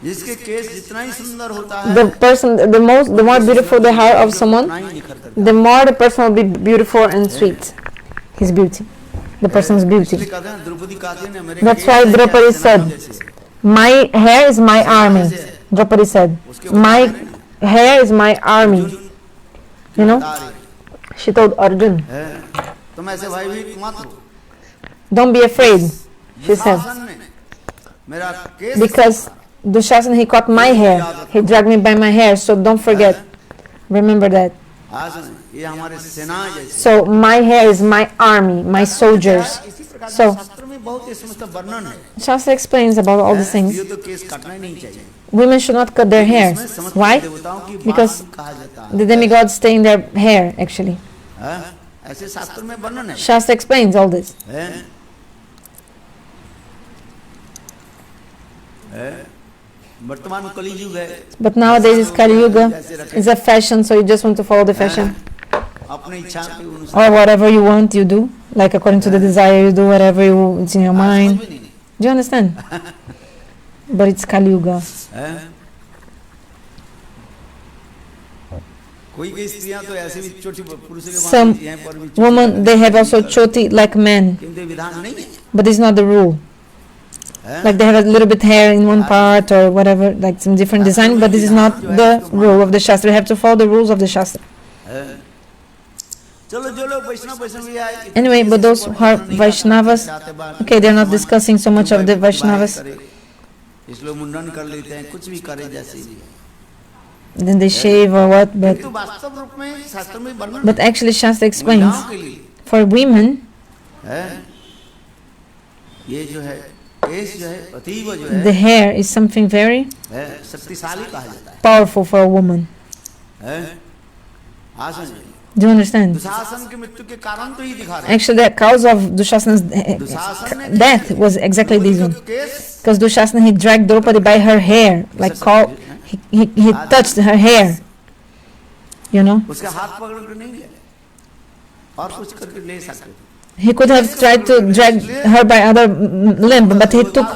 S1: जिसके केस जितना ही सुंदर होता है,
S2: The person, the more beautiful the hair of someone,
S1: उतना ही निखर करता
S2: the more the person will be beautiful and sweet. His beauty, the person's
S1: है।
S2: beauty.
S1: इसलिए कहते हैं द्रौपदी कहते हैं ना, मेरे
S2: That's
S1: केस
S2: why
S1: जैसे
S2: Draupadi
S1: सेना
S2: said,
S1: जैसे।
S2: My hair is my army. Draupadi said, my hair is my army. You know, she told Arjun,
S1: तुम ऐसे भाई भी मत हो,
S2: don't be afraid, she said,
S1: शासन ने मेरा case
S2: because Dushasana, he caught my hair. He dragged me by my hair, so don't forget. Remember that.
S1: हाँ सुन, ये हमारे सेना जैसे।
S2: So my hair is my army, my soldiers.
S1: इसी प्रकार से
S2: So
S1: शास्त्र में बहुत ही समस्त वर्णन है।
S2: Shastra explains about all these things.
S1: ये तो केस काटना ही नहीं चाहिए।
S2: Women should not cut their hair.
S1: इसमें समस्त
S2: Why?
S1: देवताओं की
S2: Because
S1: बात कहा जाता है।
S2: the demigods stay in their hair, actually.
S1: हाँ? ऐसे शास्त्र में वर्णन है।
S2: Shastra explains all this.
S1: वर्तमान कली युग है,
S2: But nowadays it's Kali Yuga. It's a fashion, so you just want to follow the fashion.
S1: अपनी इच्छा के अनुसार
S2: Or whatever you want, you do. Like according to the desire, you do whatever it's in your mind.
S1: समझ में नहीं।
S2: Do you understand? But it's Kali Yuga.
S1: कोई कोई स्त्रियां तो ऐसे भी छोटी पुरुषों के
S2: Some
S1: यहाँ पर भी छोटी
S2: women, they have also choti like men.
S1: किंतु विधान नहीं है।
S2: But it's not the rule. Like they have a little bit hair in one part or whatever, like some different design, but this is not the rule of the Shastra. We have to follow the rules of the Shastra.
S1: चलो जो लोग वैष्णव भी आए,
S2: Anyway, but those who are Vaishnavas, okay, they're not discussing so much of the Vaishnavas.
S1: इसलिए मुंडन कर लेते हैं, कुछ भी करे जैसे भी।
S2: Then they shave or what, but
S1: तो वास्तव रूप में शास्त्र में वर्णन
S2: actually Shastra explains
S1: महिलाओं के लिए
S2: for women,
S1: है, ये जो है केश जो है अतीव जो है
S2: the hair is something very
S1: शक्तिशाली कहा जाता
S2: powerful for a woman.
S1: है। आसन
S2: Do you understand?
S1: दुशासन की मृत्यु के कारण तो ही दिखा रहे हैं।
S2: Actually, the cause of Dushasana's death was exactly this one.
S1: Cash
S2: Because Dushasana, he dragged Draupadi by her hair, like he touched her hair. You know?
S1: उसके हाथ पकड़ कर नहीं ले और कुछ करके ले सकते थे।
S2: He could have tried to drag her by other limb, but he took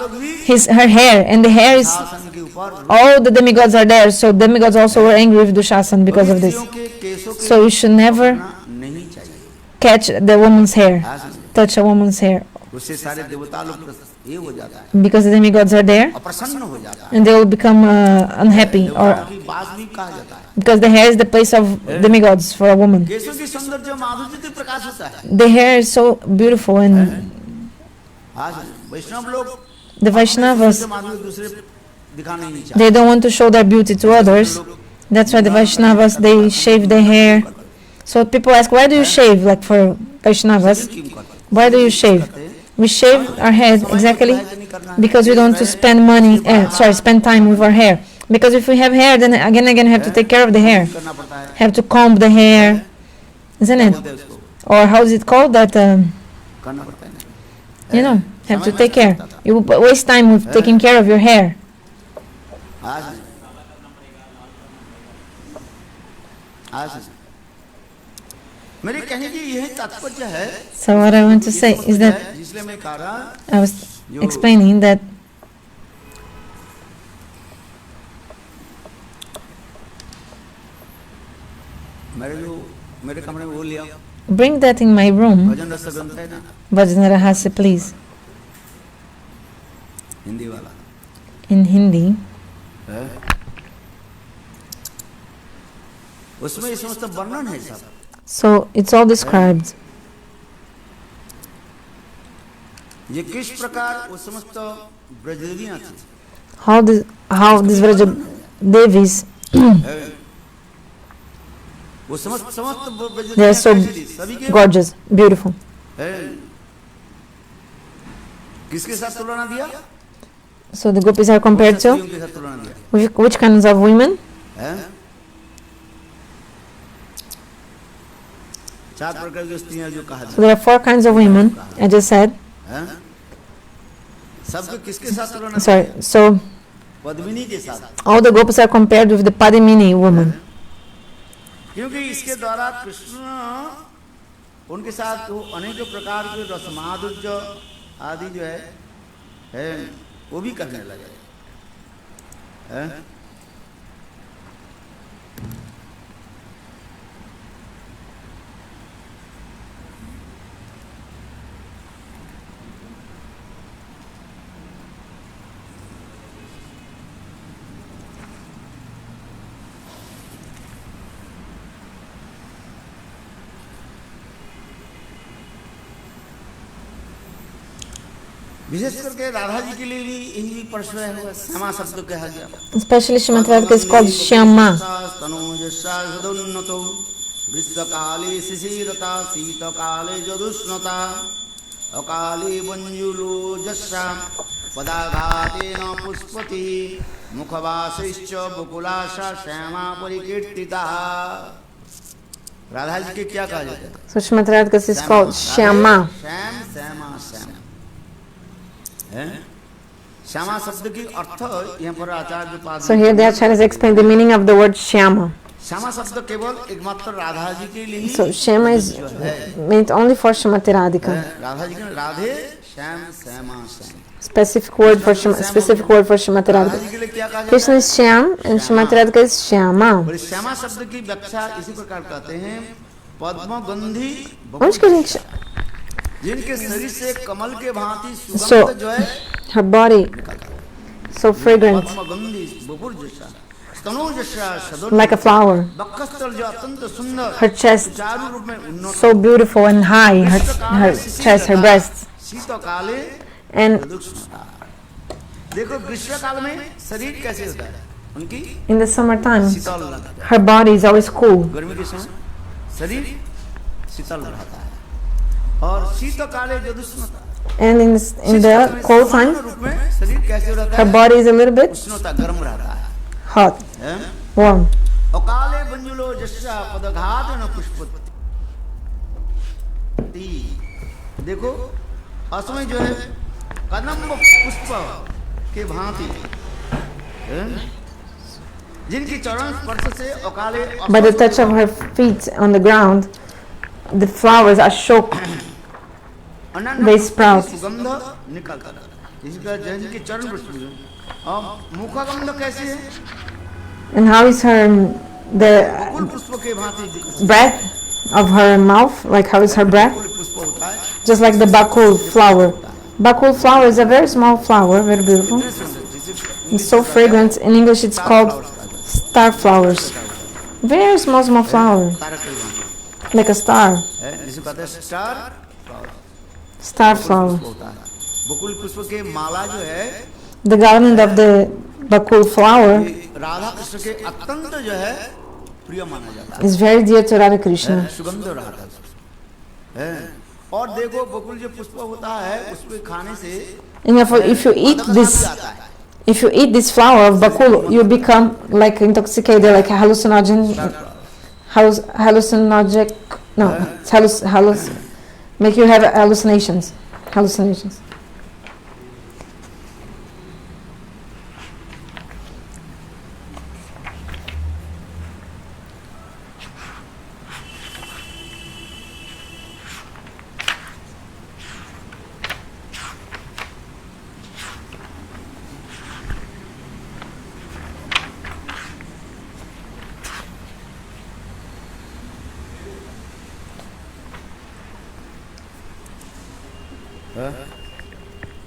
S2: her hair, and the hair is,
S1: Dushasan के ऊपर
S2: all the demigods are there, so demigods also were angry with Dushasana because of this.
S1: के केशों के
S2: So you should never
S1: नहीं चाहिए।
S2: catch the woman's hair,
S1: आसन
S2: touch a woman's hair,
S1: उससे सारे देवता लोग ये हो जाता है,
S2: because the demigods are there,
S1: अप्रसन्न हो जाता है।
S2: and they will become unhappy, or
S1: देवताओं की बात भी कहा जाता है।
S2: because the hair is the place of demigods for a woman.
S1: केशों की सौंदर्य माधुर्य से प्रकाश होता है।
S2: The hair is so beautiful, and
S1: आज वैष्णव लोग
S2: the Vaishnavas,
S1: माधुर्य दूसरे दिखाने नहीं चाहते।
S2: they don't want to show their beauty to others. That's why the Vaishnavas, they shave their hair. So people ask, why do you shave? Like for Vaishnavas,
S1: क्यों करते?
S2: why do you shave? We shave our head exactly because we don't want to spend money, spend time with our hair. Because if we have hair, then again we have to take care of the hair.
S1: करना पड़ता है।
S2: Have to comb the hair, isn't it?
S1: बोलते हैं उसको,
S2: Or how is it called that?
S1: करना पड़ता है ना।
S2: You know, have to take care. You waste time with taking care of your hair.
S1: आज आज मेरे कहने की यही तात्पर्य है।
S2: So what I want to say is that
S1: जिसलिए मैं कह रहा
S2: I was explaining that
S1: मेरे कमरे में वो लिया
S2: bring that in my room,
S1: भजन रस ग्रंथ है ना,
S2: Bhajana Rahasya, please,
S1: हिंदी वाला
S2: in Hindi.
S1: है। उसमें ये समस्त वर्णन है सब।
S2: So it's all described.
S1: ये किस प्रकार वो समस्त ब्रजदेवियां थी,
S2: How this Vraja Devis,
S1: वो समस्त
S2: they are
S1: ब्रजदेवियां
S2: so
S1: कैसी थी? सभी के
S2: gorgeous, beautiful.
S1: है। किसके साथ तुलना दिया?
S2: So the gopis are compared to
S1: स्त्रियों के साथ तुलना दिया
S2: which kinds of women?
S1: है। चार प्रकार की स्त्रियां जो कहा
S2: So there are 4 kinds of women, I just said.
S1: है। सबके किसके साथ तुलना?
S2: Sorry. So
S1: पद्मिनी के साथ,
S2: all the gopis are compared with the Padmini woman.
S1: क्योंकि इसके द्वारा कृष्ण उनके साथ वो अनेक प्रकार के रसमाधुर्य आदि जो है वो भी करने लगे है। विशेष करके राधा जी के लिए भी यही प्रश्न है, श्यामा शब्द कहा गया।
S2: Especially Srimati Radhika is called Shyama.
S1: ग्रीष्मकाले शिशिरता शीतकाले जदुष्णता अकाले मंजुलोजस्सा पदाघातेन पुष्पति मुखवासैश्च बकुलाशा श्यामा परिकीर्तिता। राधा जी के क्या कहा जाता है?
S2: So Srimati Radhika is called Shyama.
S1: Shyam Shyama Shyam है। श्यामा शब्द की अर्थ यहाँ पर आचार्य पाद
S2: So here the acharyas explain the meaning of the word Shyama.
S1: Shyama शब्द केवल एकमात्र राधा जी के लिए ही
S2: So Shyama is meant only for Srimati Radhika.
S1: Radha ji के Radhe Shyam Shyama Shyam.
S2: Specific word for Srimati
S1: Radha
S2: Radhika.
S1: जी के लिए क्या कहा
S2: Krishna
S1: जाता
S2: is Shyam and Srimati Radhika is Shyama.
S1: है? और इस श्यामा शब्द की व्याख्या इसी प्रकार करते हैं, पद्मगंधी
S2: Onde que a gente...
S1: जिनके शरीर से कमल के भांति
S2: So,
S1: सुगंध जो है
S2: her body, so fragrant,
S1: पद्मगंधी बबुर जैसा स्तनों जैसा सदन
S2: like a flower.
S1: बक्षस्थल जो अत्यंत सुंदर
S2: Her chest,
S1: चारों रूप में उन्नत
S2: so beautiful and high, her chest, her breasts.
S1: शीतकाले
S2: And
S1: देखो ग्रीष्म काल में शरीर कैसे होता है उनकी
S2: in the summertime,
S1: शीतल लगता है,
S2: her body is always cool.
S1: गर्मी के समय शरीर शीतल रहता है और शीतकाले जदुष्णता
S2: And in the cold time,
S1: रूप में शरीर कैसे हो रहता
S2: her
S1: है?
S2: body is a little bit
S1: उष्णता गर्म रहता है,
S2: hot,
S1: हैं?
S2: warm.
S1: अकाले बंजुलो जस्सा पदघात न पुष्पति। देखो असमय जो है कदम्ब पुष्प के भांति, हैं? जिनकी चरण स्पर्श से अकाले
S2: By the touch of her feet on the ground, the flowers are shook,
S1: अनन्य
S2: they
S1: पुष्प की
S2: sprout.
S1: सुगंध निकलता है। इसका जिनकी चरण स्पर्श और मुखगंध कैसी है?
S2: And how is her the
S1: फूल पुष्प के भांति
S2: breath of her mouth? Like how is her breath?
S1: फूल पुष्प होता है,
S2: Just like the bakul flower. Bakul flower is a very small flower, very beautiful. It's so fragrant. In English, it's called star flowers. Very small flower,
S1: Tarak के भांति
S2: like a star.
S1: है, जिसे कहते हैं star
S2: Star flower.
S1: होता है। बकुल पुष्प के माला जो है
S2: The garland of the bakul flower
S1: ये राधा कृष्ण के अत्यंत जो है प्रिय माना जाता
S2: is very dear to Radha Krishna.
S1: है, सुगंध राधा है। और देखो बकुल जो पुष्प होता है उसके खाने से
S2: And if you eat this,
S1: आता है,
S2: if you eat this flower of bakul, you become like intoxicated, like a hallucinogen, hallucinogenic. No, it's make you have hallucinations.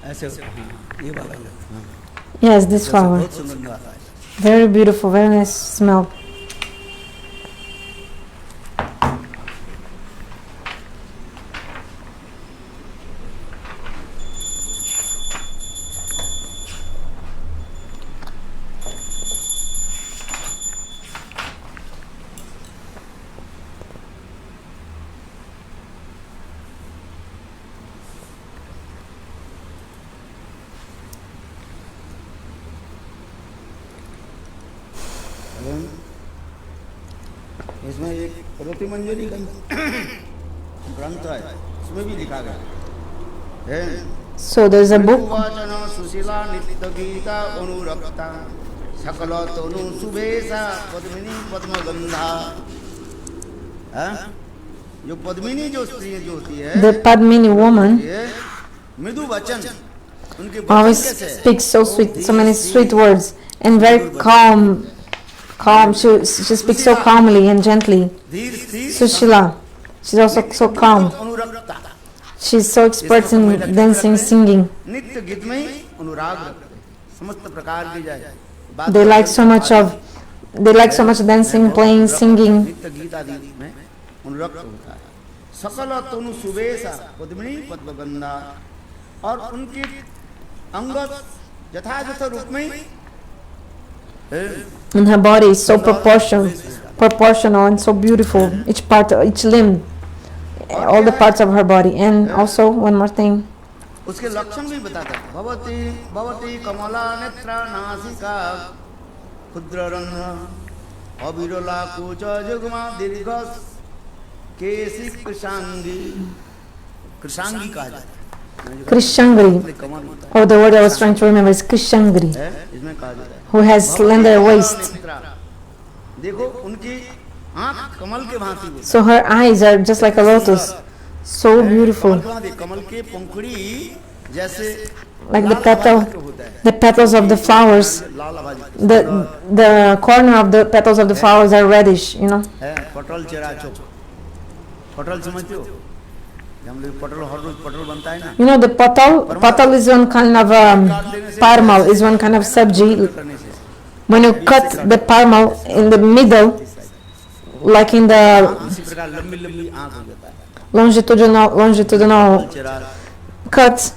S1: ऐसे हाँ, ये वाला हाँ,
S2: Yes, this flower.
S1: बहुत सुगंध आता है।
S2: Very beautiful, very nice smell.
S1: इसमें एक रोटी मंजरी ग्रंथ है, उसमें भी लिखा गया है।
S2: So there's a book.
S1: वाचन सुशीला नित्य गीता अनुरक्ता सकल तनु सुबेसा पद्मिनी पद्मगंधा। जो पद्मिनी जो स्त्री जो होती है,
S2: The Padmini woman
S1: ये मृदु वचन उनके
S2: always
S1: वचन कैसे
S2: speaks so sweet, so many sweet words, and very calm. She speaks so calmly and gently.
S1: धीर स्थिर
S2: Sushila, she's also so calm.
S1: अनुरक्ता
S2: She's so expert in dancing, singing.
S1: नित्य गीत में ही अनुराग रखते हैं। समस्त प्रकार की जाए बात
S2: They like so much dancing, playing, singing.
S1: नित्य गीत आदि में अनुरक्त होता है। सकल तनु सुबेसा पद्मिनी पद्मगंधा, और उनकी अंग यथायथ रूप में
S2: And her body is so proportional and so beautiful. Each limb, all the parts of her body. And also one more thing.
S1: उसके लक्षण भी बताता है। भवती भवती कमला नेत्रा नासिका क्षुद्र रंध्र अविरला कुच जुग्मा दीर्घ केसी कृशांगी। कृशांगी कहा जाता है
S2: Krishangri.
S1: कमल होता
S2: Oh, the word I was trying to remember is Krishangri,
S1: है, इसमें कहा जाता है।
S2: who has slender waist.
S1: देखो उनकी आंख कमल के भांति होती
S2: So her eyes are just like a lotus. So
S1: है।
S2: beautiful.
S1: कमल के भांति, कमल के पंखुड़ी जैसे
S2: Like the
S1: लाल
S2: petal,
S1: आवाज के होता है।
S2: the petals of the flowers.
S1: लाल आवाज
S2: The corner of the petals of the flowers are reddish, you know.
S1: है। पटल चेरा चौक, पटल समझते हो? हम लोग पटल हर रोज पटल बनता है ना,
S2: You know the patal is one kind of parmal, is one kind of sabji.
S1: करने से
S2: When you cut the parmal in the middle, like in the
S1: इसी प्रकार लंबी लंबी आंख हो जाता है।
S2: longitudinal
S1: Chera
S2: cut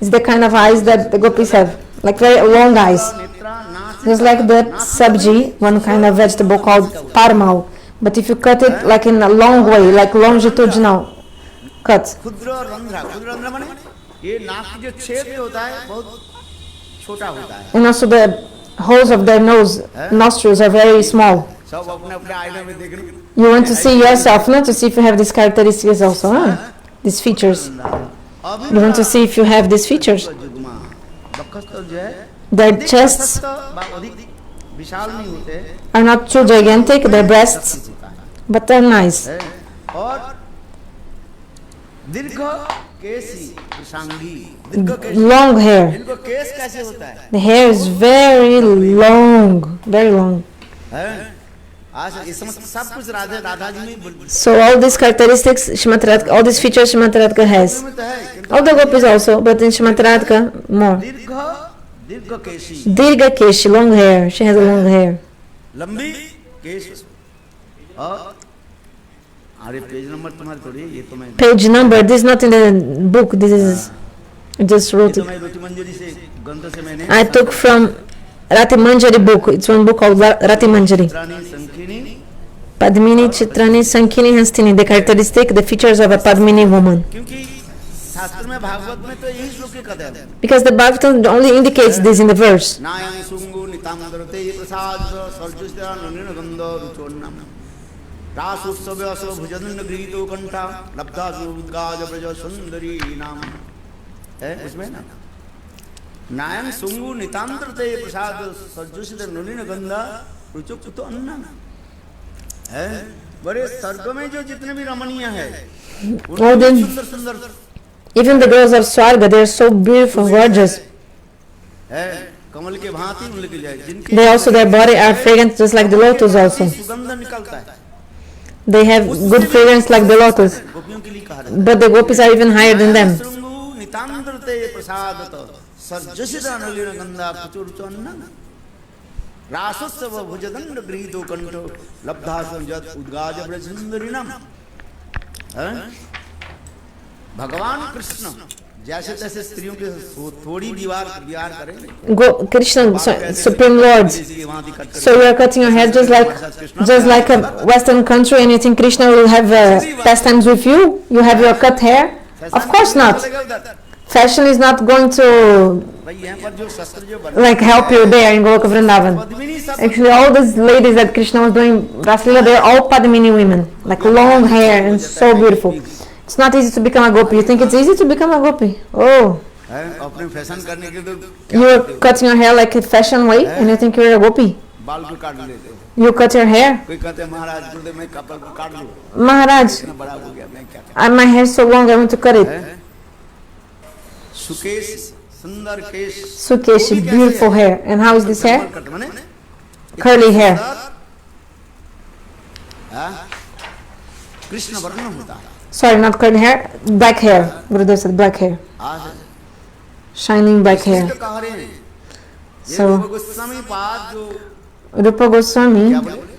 S2: is the kind of eyes that the gopis have, like very long eyes.
S1: Netra नासिका
S2: Just like the sabji, one kind of vegetable called parmal. But if you cut it like in a long way, like longitudinal cut,
S1: क्षुद्र रंध्र, क्षुद्र रंध्र माने ये नाक की जो छेद होता है बहुत छोटा होता है।
S2: And also the holes of their nose, nostrils are very small.
S1: सब अपने अपने आईने में देख लो।
S2: You want to see yourself, not to see if you have these characteristics also, huh? These features. You want to see if you have these features.
S1: बकस्तल जो है
S2: Their chests
S1: अधिक विशाल नहीं होते
S2: are not too gigantic, their breasts, but they're nice.
S1: है। और दीर्घ केसी कृषांगी, दीर्घ केश,
S2: Long hair.
S1: इनको केस कैसे होता है?
S2: The hair is very long, very long.
S1: है? आज इसमें सब कुछ राधा जी में बोल-
S2: So all these characteristics, Shrimati Radhika, all these features Shrimati Radhika has.
S1: में तो है, किंतु
S2: All the gopis also, but in Shrimati Radhika more.
S1: दीर्घ केशी,
S2: Dirga Keshi, long hair. She has a long hair.
S1: लंबी केश। और अरे पेज नंबर तुम्हारे थोड़ी, ये तो मैं
S2: Page number. This is not in the book. This is I just
S1: ये
S2: wrote
S1: तो
S2: it.
S1: मैं रुचि मंजरी से ग्रंथ से मैंने
S2: I took from Rati Manjari book. It's one book called Rati Manjari.
S1: Rani संखिनी
S2: Padmini, Chitrani, Sankhini, Hastini. The characteristic, the features of a Padmini woman.
S1: क्योंकि शास्त्र में भागवत में तो यही श्लोक कहते हैं
S2: Because the Bhagavatam only indicates this in the verse.
S1: नायं सुंगु नितांगरते प्रसाद सर्जुस्ता नलिन गंध रुचोन्नम रासुत्सव असो भुजन गृहीतो कंठा लब्धा उद्गाज ब्रज सुंदरी नाम है उसमें ना नायं सुंगु नितांगरते प्रसाद सर्जुस्ता नलिन गंध रुचोक्तो अन्नम है। बड़े स्वर्ग में जो जितने भी रमणीय है
S2: All the,
S1: सुंदर सुंदर
S2: even the girls of Swarga, they are so beautiful, gorgeous.
S1: है, कमल के भांति उनके जाए जिनके
S2: They also, their body are fragrant just like the lotus also.
S1: सुगंध निकलता है।
S2: They have good fragrance like the lotus.
S1: गोपियों के लिए कहा जाता है।
S2: But the gopis are even higher than them.
S1: शृंगु नितांद्रते प्रसादत सज्जसिता Nalin गंधा कुचुर्चन्न रासोत्सव भुजदंड गृहीतो कंठो लब्धा संजत उद्गाज ब्रज सुंदरीनम। भगवान कृष्ण जैसे तैसे स्त्रियों के थोड़ी विहार करेंगे।
S2: Krishna, Supreme Lord. So you are cutting your hair just like a Western country, and you think Krishna will have pastimes with you? You have your cut hair? Of course not. Fashion is not going to
S1: भाई यहाँ पर जो शस्त्र जो बने
S2: like help you there in Goloka Vrindavan.
S1: Padmini सब
S2: Actually, all these ladies that Krishna was doing Raslila, they are all Padmini women, like long hair and so beautiful. It's not easy to become a gopi. You think it's easy to become a gopi? Oh,
S1: है, अपने fashion करने के तो
S2: you're cutting your hair like a fashion way, and you think you're a gopi.
S1: बाल को काट लेते हो।
S2: You cut your hair,
S1: कोई कहते हैं महाराज गुरुदेव मैं कपल को काट लूं,
S2: Maharaj.
S1: इतना बड़ा हो गया मैं क्या करूं?
S2: My hair is so long, I want to cut it.
S1: है? सुकेश सुंदर केश
S2: Sukeshi, beautiful hair. And how is this hair?
S1: Cut माने
S2: Curly hair.
S1: हाँ? कृष्ण वर्ण होता है।
S2: Sorry, not curly hair, black hair. Gurudev said black hair.
S1: आज
S2: Shining black hair.
S1: तो कह रहे हैं ये
S2: So,
S1: लोगों को समय बाद जो
S2: Rupa Goswami,
S1: क्या बोले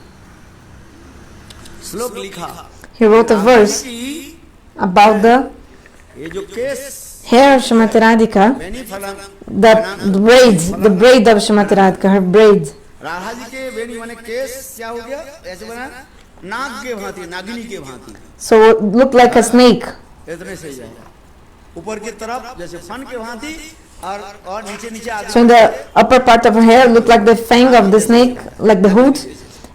S1: श्लोक लिखा
S2: he wrote a verse
S1: कि
S2: about the
S1: ये जो केस
S2: hair of Shrimati Radhika,
S1: बेनी फलन
S2: the braid of Shrimati Radhika, her braid.
S1: Radha ji के बेनी माने केस क्या हो गया ऐसे बना नाग के भांति नागिनी के भांति
S2: So it looked like a snake.
S1: इतने से जाएगा ऊपर की तरफ जैसे फन के भांति और नीचे नीचे आगे
S2: So in the upper part of her hair looked like the fang of the snake, like the hood,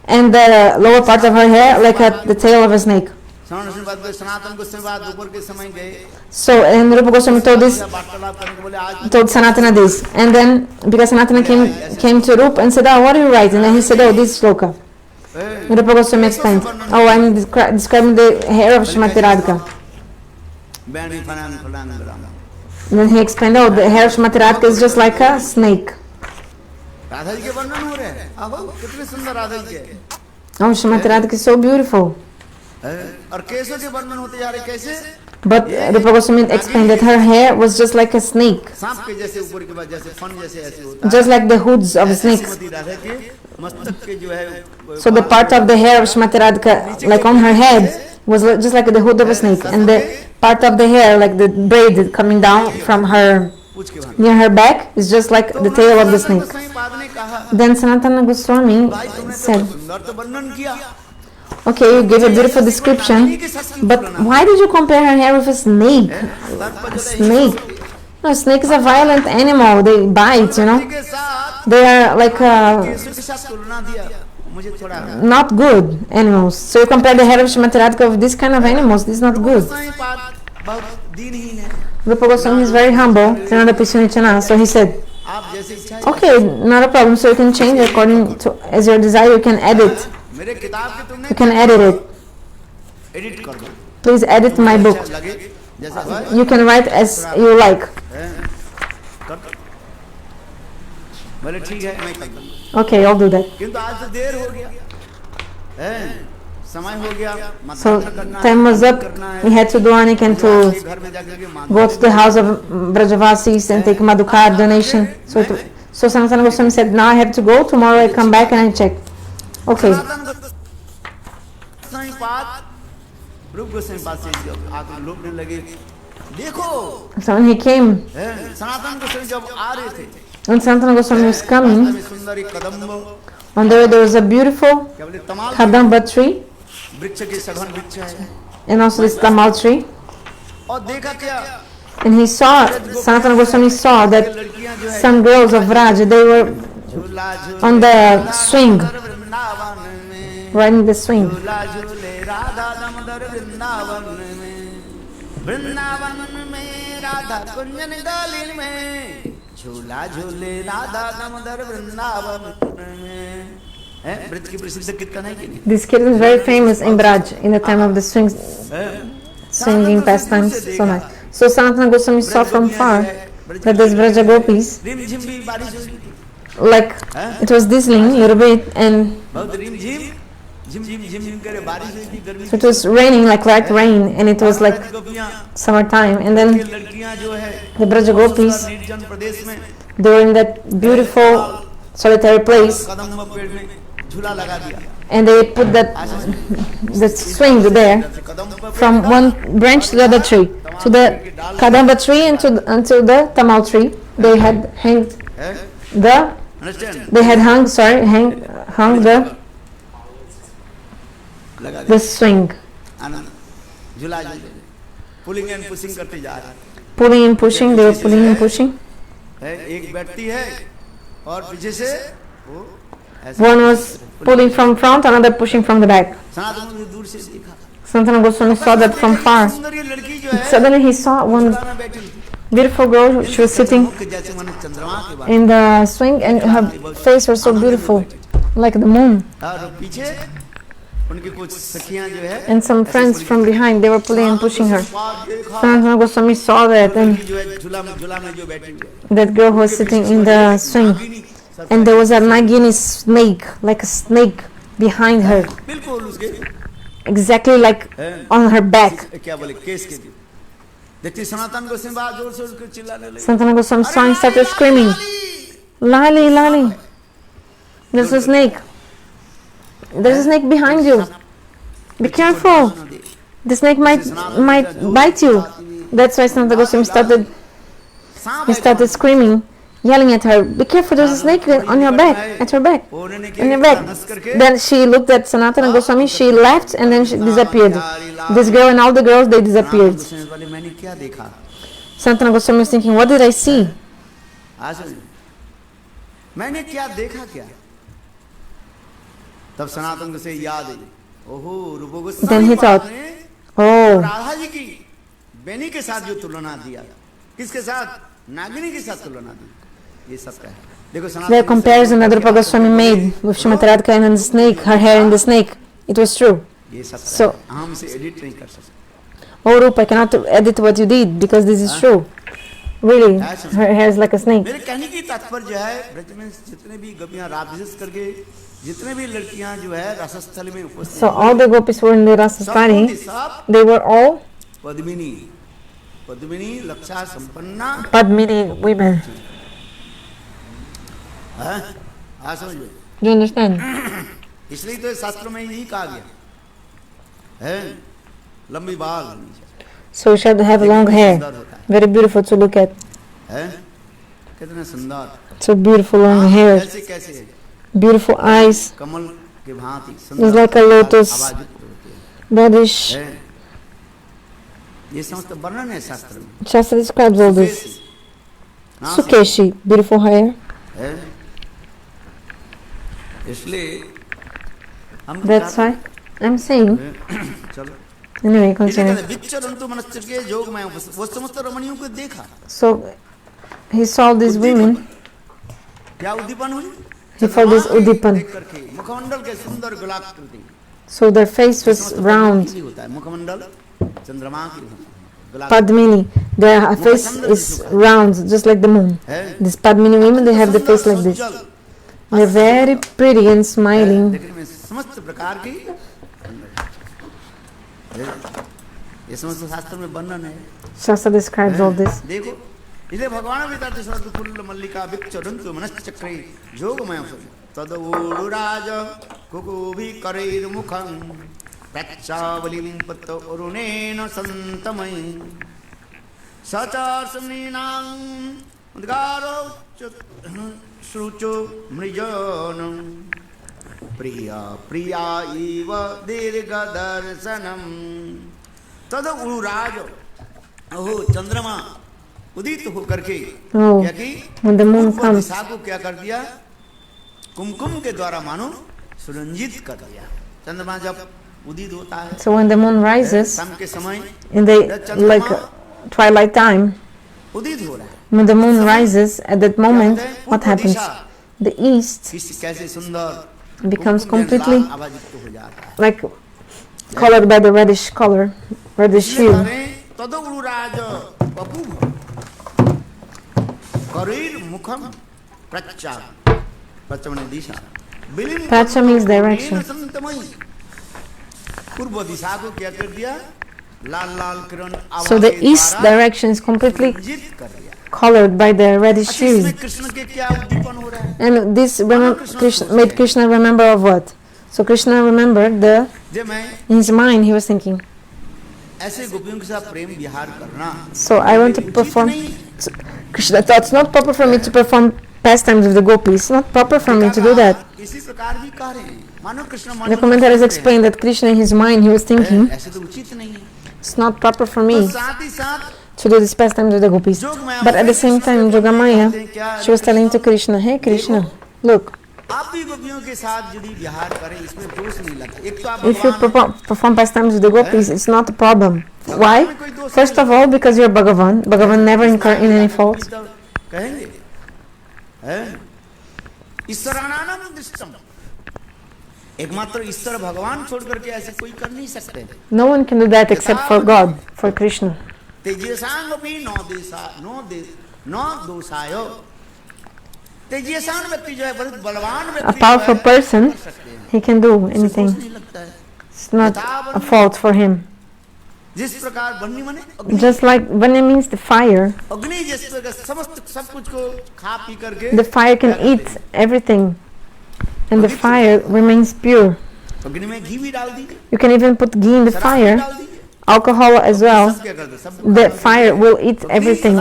S2: and the lower part of her hair like the tail of a snake.
S1: सनातन को समय बाद ऊपर के समय गए
S2: So and Rupa Goswami told this,
S1: वार्तालाप करने को बोले आज
S2: told Sanatana this, and then because Sanatana came to Rupa and said, "Oh, what are you writing?" And then he said, "Oh, this sloka." And Rupa Goswami explained, "Oh, I'm describing the hair of Shrimati Radhika."
S1: बैनी फलान फलान ग्राम
S2: And then he explained, "Oh, the hair of Shrimati Radhika is just like a snake."
S1: Radha ji के वर्णन हो रहे हैं अब कितने सुंदर राधा जी के
S2: Oh, Shrimati Radhika is so beautiful.
S1: और केसों के वर्णन होते जा रहे कैसे
S2: But Rupa Goswami explained that her hair was just like a snake,
S1: सांप के जैसे ऊपर के बाद जैसे फन जैसे ऐसे होता
S2: just like the hoods of snakes.
S1: Shrimati Radha के मस्तक के जो है
S2: So the part of the hair of Shrimati Radhika, like on her head, was just like the hood of a snake, and the part of the hair, like the braid coming down from her
S1: पूछ के भांति
S2: near her back, is just like the tail of the snake.
S1: सही बाद ने कहा
S2: Then Sanatana Goswami
S1: भाई तुमने तो
S2: said,
S1: सुंदर तो वर्णन किया
S2: "Okay, you gave a beautiful description, but why did you compare her hair with a snake? A snake. No, snake is a violent animal. They bite, you know.
S1: के साथ
S2: They are like
S1: केसु के साथ तुलना दिया, मुझे थोड़ा
S2: not good animals. So you compare the hair of Srimati Radhika with this kind of animals. This is not good.
S1: गोसाई पाद बहुत दीनहीन है,
S2: Rupa Goswami is very humble. Canada Pishunichana. So he said,
S1: आप जैसी इच्छा है।
S2: okay, not a problem. So you can change according to as your desire. You can edit.
S1: मेरे किताब की तुमने
S2: You can edit it.
S1: Edit कर दो,
S2: Please edit my book.
S1: अच्छा लगे जैसा है,
S2: You can write as you like.
S1: कर दो। बोले ठीक है मैं कर दूंगा,
S2: Okay, I'll do that.
S1: किंतु आज तो देर हो गया है, समय हो गया,
S2: So
S1: मतदान करना है,
S2: time was up.
S1: करना है,
S2: He had to do Aniken to
S1: घर में जाकर के मान
S2: go to the house of Brajavasis and take Madhukar donation. So Sanatana Goswami said, now I have to go. Tomorrow I come back and I check. Okay.
S1: गोसाई पाद रूप गोसाई पाद से जब आकर लोटने लगे, देखो
S2: So when he came,
S1: सनातन गोसाई जब आ रहे थे,
S2: when Sanatana Goswami was coming,
S1: सुंदर एक कदम्ब,
S2: on the way there was a beautiful
S1: क्या बोले तमाल
S2: Kadamba tree
S1: वृक्ष के सघन वृक्ष है,
S2: and also this Tamal tree.
S1: और देखा क्या
S2: And he saw, Sanatana Goswami saw that
S1: लड़कियां जो है
S2: some girls of Raj, they were
S1: झूला झूले
S2: on the swing,
S1: वृंदावन में,
S2: riding the swing.
S1: झूला झूले राधा दामोदर वृंदावन में, वृंदावन में राधा कुंजन गली में, झूला झूले राधा दामोदर वृंदावन में, है ब्रज की प्रसिद्ध कीर्तन है कि नहीं?
S2: This kid is very famous in Braj in the time of the swinging pastimes. So much. So Sanatana Goswami saw from far that these Braja gopis,
S1: रिमझिम भी बारिश हो रही थी,
S2: like it was drizzling a little bit, and
S1: बहुत रिमझिम झिम झिम झिम करे बारिश हुई थी, गर्मी
S2: so it was raining like light rain, and it was like
S1: गोपियां
S2: summertime. And then
S1: ये लड़कियां जो है
S2: the Braja gopis,
S1: निर्जन प्रदेश में
S2: they were in that beautiful solitary place,
S1: कदम पेड़ में झूला लगा दिया,
S2: and they put the swing there
S1: Kadam
S2: from one branch to the other tree, to the Kadamba tree and to the Tamal tree. They had hanged
S1: है,
S2: the
S1: understand,
S2: they had hung the
S1: लगा दिया
S2: swing,
S1: आनंद झूला झूले, pulling and pushing करते जा रहे
S2: pulling and pushing. They were pulling and pushing.
S1: है, एक बैठती है और पीछे से वो ऐसे
S2: One was pulling from front, another pushing from the back.
S1: सनातन ने दूर से देखा,
S2: Sanatana Goswami saw that from far.
S1: सुंदर ये लड़की जो है
S2: Suddenly he saw one
S1: झूला में बैठी थी,
S2: beautiful girl. She was sitting
S1: मुख जैसे माने चंद्रमा के बाद,
S2: in the swing, and her face was so beautiful, like the moon.
S1: और पीछे उनकी कुछ सखियां जो है
S2: And some friends from behind, they were pulling and pushing her.
S1: देखा
S2: Sanatana Goswami saw that, and
S1: जो है झूला में जो बैठी हुई है,
S2: that girl who was sitting in the swing, and there was a Nagini snake, like a snake behind her,
S1: बिल्कुल उसके
S2: exactly like on her back.
S1: क्या बोले केस के देखती सनातन को सिंह जोर से उसको चिल्लाने लगी,
S2: Sanatana Goswami saw and started screaming, Lali, Lali, there's a snake. There's a snake behind you. Be careful. The snake might bite you. That's why Sanatana Goswami started screaming, yelling at her, be careful, there's a snake on your back, at her back, on your back. Then she looked at Sanatana Goswami, she laughed, and then she disappeared. This girl and all the girls, they disappeared.
S1: मैंने क्या देखा,
S2: Sanatana Goswami was thinking, what did I see?
S1: आज मैंने क्या देखा क्या, तब सनातन को से याद है, ओहो रूप
S2: Then he
S1: Goswami
S2: thought, oh,
S1: Radha ji की बेनी के साथ जो तुलना दिया, किसके साथ, नागिनी के साथ तुलना दी, ये सब है। देखो
S2: the
S1: Sanatan
S2: comparison that Rupa Goswami made with Srimati Radhika and the snake, her hair and the snake, it was true.
S1: ये सब
S2: So-
S1: हम से एडिट नहीं कर सकते,
S2: Oh, Rupa, I cannot edit what you did because this is true. Really, her hair is like a snake.
S1: मेरे कहने की तात्पर्य है ब्रज में जितने भी गोपियां रात विशेष करके जितने भी लड़कियां जो है रसस्थल में उपस्थित
S2: So all the gopis were in the Rasa
S1: सब
S2: party.
S1: सब
S2: They were all
S1: Padmini Padmini लक्षा संपन्ना
S2: Padmini women.
S1: है, हाँ समझो,
S2: Do you understand?
S1: इसलिए तो शास्त्रों में यही कहा गया है, लंबी बाल
S2: So we should have long hair. Very beautiful to look at.
S1: है, कितने सुंदर,
S2: So beautiful long hair.
S1: ऐसे कैसे है?
S2: Beautiful eyes.
S1: कमल के भांति
S2: It's
S1: सुंदर
S2: like a lotus.
S1: आवाज होती है,
S2: Body.
S1: है? ये समस्त वर्णन है शास्त्र में,
S2: Shastra describes all this. Sukeshi, beautiful hair.
S1: है इसलिए हम
S2: That's why I'm saying.
S1: चलो
S2: Anyway,
S1: इसे
S2: continue.
S1: कहते हैं, विचरन्तु मनश्च के जोग में वो समस्त रमणियों को देखा
S2: So he saw these women.
S1: क्या उद्दीपन हुई
S2: He felt this Udipan.
S1: देख करके मुखमंडल के सुंदर गोलाकृति
S2: So their face was round.
S1: होता है मुखमंडल चंद्रमा की गोलाकृति
S2: Padmini, their face is round, just like the moon.
S1: है
S2: These Padmini women, they have the face like this. They're very pretty and smiling.
S1: देखने में समस्त प्रकार की ये समस्त शास्त्र में वर्णन है
S2: Shastra describes all this.
S1: देखो इसलिए भगवान वितर्थ शरद फुल्ल मल्लिका विचरन्तु मनश्चक्रे जोगमय तदोरुराज कुकुभि करैर्मुखं प्रच्छावलिं पत अरुणेन सन्तमय सचार्षमीनां उद्गारो श्रुचो मृजनं प्रिया प्रिया इव दीर्घदर्शनं तदोरुराज ओहो चंद्रमा उदित होकर के
S2: Oh,
S1: क्या की
S2: when the moon
S1: पूर्व
S2: comes.
S1: दिशा को क्या कर दिया कुमकुम के द्वारा मानो सुरंजित कर दिया चंद्रमा जब उदित होता है
S2: So when the moon rises
S1: शाम के समय
S2: in the like twilight time,
S1: उदित हो रहा है
S2: when the moon rises at that moment, what happens? The east
S1: किस कैसे सुंदर
S2: becomes
S1: कुमकुम जैसा
S2: completely
S1: आभायुक्त हो जाता है
S2: like colored by the reddish color, reddish
S1: इसलिए
S2: hue.
S1: करें तदोरुराज बपू करीर मुखम प्रच्चा प्रच्चा माने दिशा बिलिम
S2: Pracha means direction.
S1: संतमयी पूर्व दिशा को क्या कर दिया लाल लाल किरण
S2: So the east direction is completely
S1: जीत कर दिया
S2: colored by the reddish
S1: अच्छा इसमें
S2: hue.
S1: कृष्ण के क्या उद्दीपन हो रहा है
S2: And this Krishna, made Krishna remember of what? So Krishna remembered
S1: जब मैं
S2: in his mind he was thinking,
S1: ऐसे गोपियों के साथ प्रेम विहार करना
S2: so I want to
S1: उचित
S2: perform.
S1: नहीं।
S2: Krishna thought it's not proper for me to perform pastimes with the gopis. It's not proper for me to do that.
S1: इसी प्रकार भी कह रहे हैं मानो कृष्ण मन
S2: The
S1: में
S2: commentaries
S1: सोच
S2: explain that Krishna in his mind he was
S1: रहे हैं,
S2: thinking,
S1: ऐसे तो उचित नहीं है
S2: it's not proper for
S1: तो
S2: me
S1: साथ ही साथ
S2: to do this pastime with the gopis. But at the same time, Jogamaya, she was telling to Krishna, hey Krishna, look,
S1: आप भी गोपियों के साथ यदि विहार करें इसमें दोष नहीं लगता एक तो आप
S2: if you
S1: भगवान
S2: perform pastimes with the gopis, it's not a problem. Why? First of all, because you're Bhagavan. Bhagavan never incur in any faults.
S1: कहेंगे हैं ईश्वरानाम दृष्टम एकमात्र ईश्वर भगवान छोड़ करके ऐसे कोई कर नहीं सकते
S2: No one can do that except for God, for Krishna.
S1: तेजसांग भी नो दोषाय तेजसान व्यक्ति जो है बहुत बलवान
S2: A
S1: व्यक्ति
S2: powerful person, he can do anything.
S1: नहीं लगता है
S2: It's not a fault for him.
S1: जिस प्रकार बन्नी माने अग्नि
S2: Just like Vanya means the fire.
S1: अग्नि जिस प्रकार समस्त सब कुछ को खा पी करके
S2: The fire can eat everything, and the fire remains pure.
S1: अग्नि में घी भी डाल दीजिए
S2: You can even put ghee in the
S1: शराब भी
S2: fire,
S1: डाल दीजिए
S2: alcohol as well.
S1: सब क्या करते सब
S2: The fire will eat everything,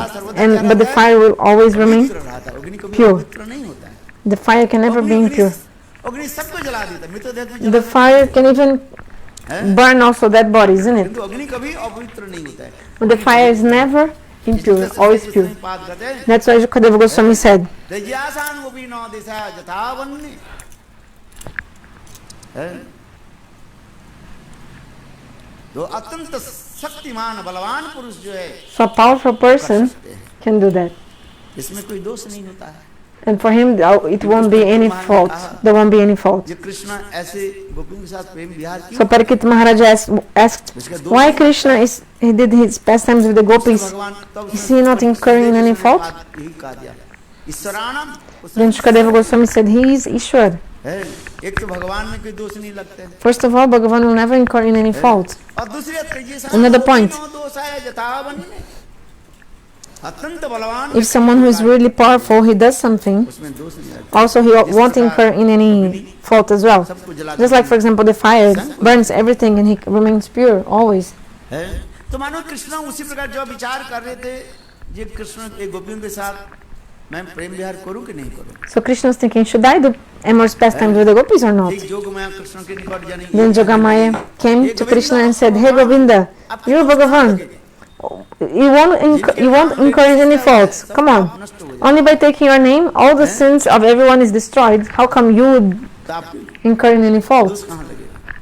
S2: but the fire will always remain
S1: पवित्र रहता है अग्नि कभी
S2: pure.
S1: पवित्र नहीं होता है
S2: The fire can never be impure.
S1: अग्नि सबको जला देता है मृत देह को
S2: The fire can even burn also dead body, isn't it?
S1: किंतु अग्नि कभी अपवित्र नहीं होता है
S2: But the fire is never impure, always pure.
S1: पाद करते हैं
S2: That's why Shukadeva Goswami said,
S1: तेजयासान गोपी नौ दिशा जथा वन्य तो अत्यंत शक्तिमान बलवान पुरुष जो है
S2: so a powerful person can do that.
S1: इसमें कोई दोष नहीं होता है
S2: And for him, it won't be any fault. There won't be any fault.
S1: जो कृष्ण ऐसे गोपियों के साथ प्रेम विहार
S2: So
S1: क्यों
S2: Parikshit Maharaja asked, why Krishna he did his pastimes with the gopis?
S1: भगवान तब
S2: Is he not incurring any fault?
S1: यही कहा दिया ईश्वरानम
S2: Then Shukadeva Goswami said, he is Ishwar.
S1: है एक तो भगवान में कोई दोष नहीं लगते हैं
S2: First of all, Bhagavan will never incur in any fault.
S1: और दूसरी तेजसां
S2: Another
S1: गोपी
S2: point.
S1: नौ दोष है जथा वन्य अत्यंत बलवान
S2: If someone who is really powerful, he does something,
S1: उसमें दोष नहीं लगता
S2: also he won't incur in any fault as well.
S1: सबको जला
S2: Just like, for example, the fire burns everything and he remains pure always.
S1: है तो मानो कृष्ण उसी प्रकार जो विचार कर रहे थे ये कृष्ण एक गोपियों के साथ मैं प्रेम विहार करूं कि नहीं करूं
S2: So Krishna was thinking, should I do amorous pastimes with the gopis or not?
S1: एक जोग में कृष्ण के निकट जाने
S2: Then Jogamaya came to Krishna and said, hey Govinda, you're Bhagavan. you won't encourage any faults. Come on. Only by taking your name, all the sins of everyone is destroyed. How come you would
S1: तो आप
S2: incur in any faults?
S1: दोष कहाँ लगेगा?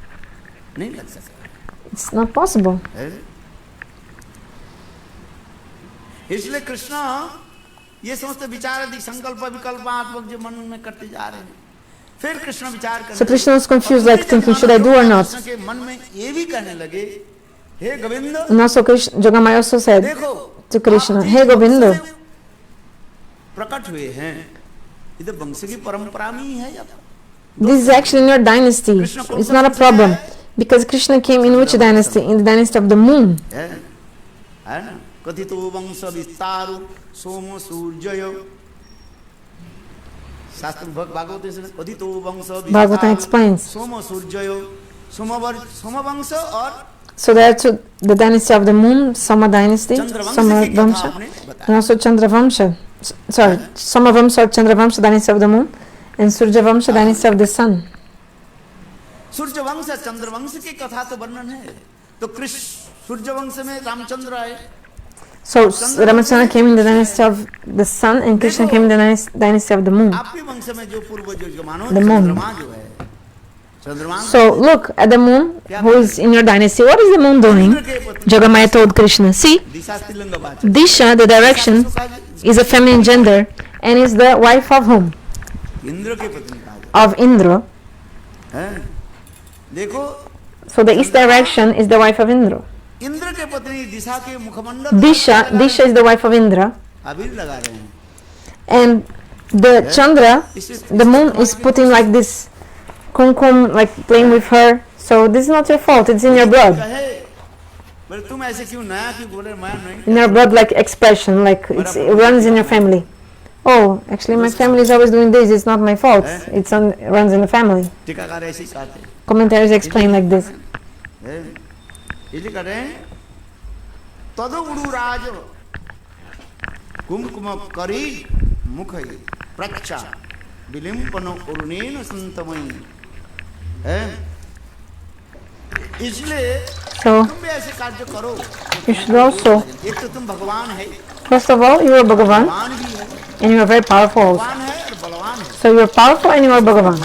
S1: नहीं लग सकता
S2: It's not possible.
S1: है। इसलिए कृष्ण ये समस्त विचार आदि संकल्प विकल्पात्मक जो मन में करते जा रहे हैं, फिर कृष्ण विचार करने
S2: So Krishna was confused, like thinking, should I do or not?
S1: Krishna के मन में ये भी कहने लगे, हे Govind
S2: And also Jogamaya also said
S1: देखो
S2: to Krishna,
S1: आप
S2: hey
S1: जिस
S2: Govinda,
S1: वंश से प्रकट हुए हैं, ये तो वंश की परंपरा में ही है या
S2: this is actually in your dynasty. It's not a problem. Because Krishna came in which dynasty? In the dynasty of the moon.
S1: है ना? कथितो वंश विस्तारो सोम सूर्ययो शास्त्र भागवत में कथितो वंश
S2: Bhagavatam explains.
S1: सोम सूर्ययो सोम वंश और
S2: So there are two, the dynasty of the moon, Sama dynasty, Sama Vamsha, and also Chandra Vamsha. Sorry, Sama Vamsha or Chandra Vamsha, dynasty of the moon, and Surya Vamsha, dynasty of the sun.
S1: सूर्य वंश चंद्र वंश की कथा तो वर्णन है, तो कृष्ण सूर्य वंश में रामचंद्र आए।
S2: So Ramachandra came in the dynasty of the sun, and Krishna came in the dynasty of the moon.
S1: आपके वंश में जो पूर्वज जो मानो
S2: The moon.
S1: चंद्रमा जो है, चंद्रमा
S2: So look at the moon, who is in your dynasty. What is the moon doing? Jogamaya told Krishna, see,
S1: दिशा स्त्रीलिंग वाचक
S2: Disha, the direction, is a feminine gender, and is the wife of whom?
S1: Indra के पत्नी कहा
S2: Of Indra.
S1: है। देखो
S2: So the east direction is the wife of Indra.
S1: Indra के पत्नी दिशा के मुखमंडल
S2: Disha is the wife of Indra,
S1: अबीर लगा रहे हैं,
S2: and the Chandra, the moon, is putting like this kumkum, like playing with her. So this is not your fault, it's in your blood.
S1: कहे बोले तुम ऐसे क्यों नया क्यों बोले मैं नहीं,
S2: In your blood, like expression, like it runs in your family. Oh, actually my family is always doing this, it's not my fault, runs in the family.
S1: टीकाकार ऐसे ही कहते हैं,
S2: Commentaries explain like this.
S1: इसलिए कह रहे हैं तदुरुराज कुमकुम करी मुख प्रक्षा विलिम्पन उरुनेन संतमयी है। इसलिए
S2: So
S1: तुम भी ऐसे कार्य करो,
S2: you should also,
S1: एक तो तुम भगवान है,
S2: first of all, you are Bhagavan,
S1: भगवान भी है,
S2: and you are very powerful also.
S1: भगवान है और बलवान है।
S2: So you are powerful and you are Bhagavan.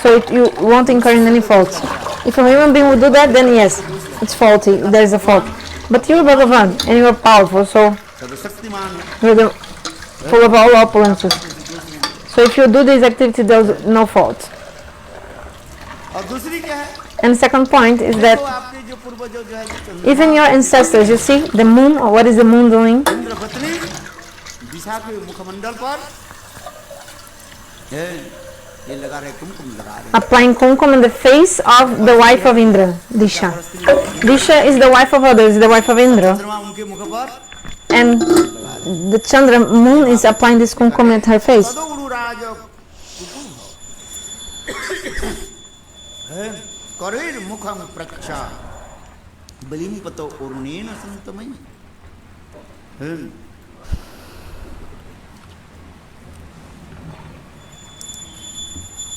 S2: So you won't incur in any faults. If a human being would do that, then yes, it's faulty, there is a fault. But you are Bhagavan and you are powerful, so
S1: सर्वशक्तिमान है।
S2: you are full of all opulences. So if you do this activity, there is no fault.
S1: और दूसरी क्या है,
S2: And second point is
S1: तो
S2: that
S1: आपके जो पूर्वजों जो है जो चंद्रमा
S2: even your ancestors, you see, the moon, or what is the moon doing?
S1: Indra पत्नी दिशा के मुखमंडल पर ये लगा रहे कुमकुम लगा रहे,
S2: Applying kumkum on the face of the wife of Indra, Disha. Disha is the wife of others, the wife of Indra.
S1: चंद्रमा उनके मुख पर
S2: And the Chandra moon is applying this kumkum at her face.
S1: तदुरुराज करेर मुखम प्रक्षा बलिम्पतो उरुनेन संतमयी।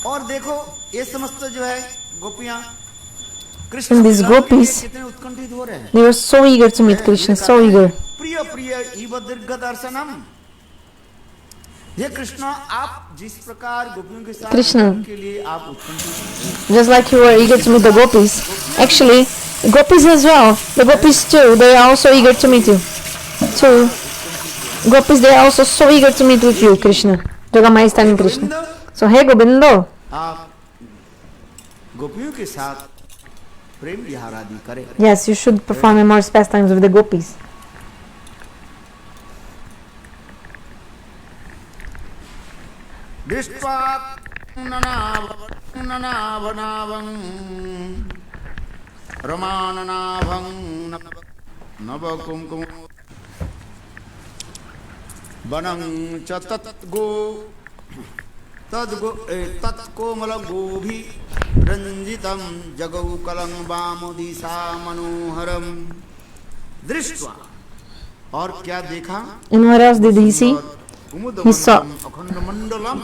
S1: और देखो ये समस्त जो है गोपियां कृष्ण
S2: And these
S1: मिलन के लिए
S2: gopis,
S1: कितने उत्कंठित हो रहे हैं।
S2: they were so eager to meet Krishna, so eager.
S1: प्रिय प्रिय इव दीर्घ दर्शनम, ये कृष्ण आप जिस प्रकार गोपियों के साथ
S2: कृष्ण,
S1: मिलन के लिए आप उत्कंठित हैं,
S2: Just like you were eager to meet the gopis. Actually, gopis as well, the gopis too, they are also eager to meet you. Too. Gopis, they are also so eager to meet with you, Krishna. Jogamaya is telling Krishna. So, hey Gobindo,
S1: आप गोपियों के साथ प्रेम विहार आदि करें।
S2: yes, you should perform immense pastimes with the gopis.
S1: दृष्ट्वा ननाभनाभं रमाननाभं नवकुङ्कुम वनं च तत्कोमलगोभि रञ्जितं जगौकलं वामदिशा मनोहरं दृष्ट्वा, और क्या देखा,
S2: And what else did he see? He saw
S1: अखंड मंडलम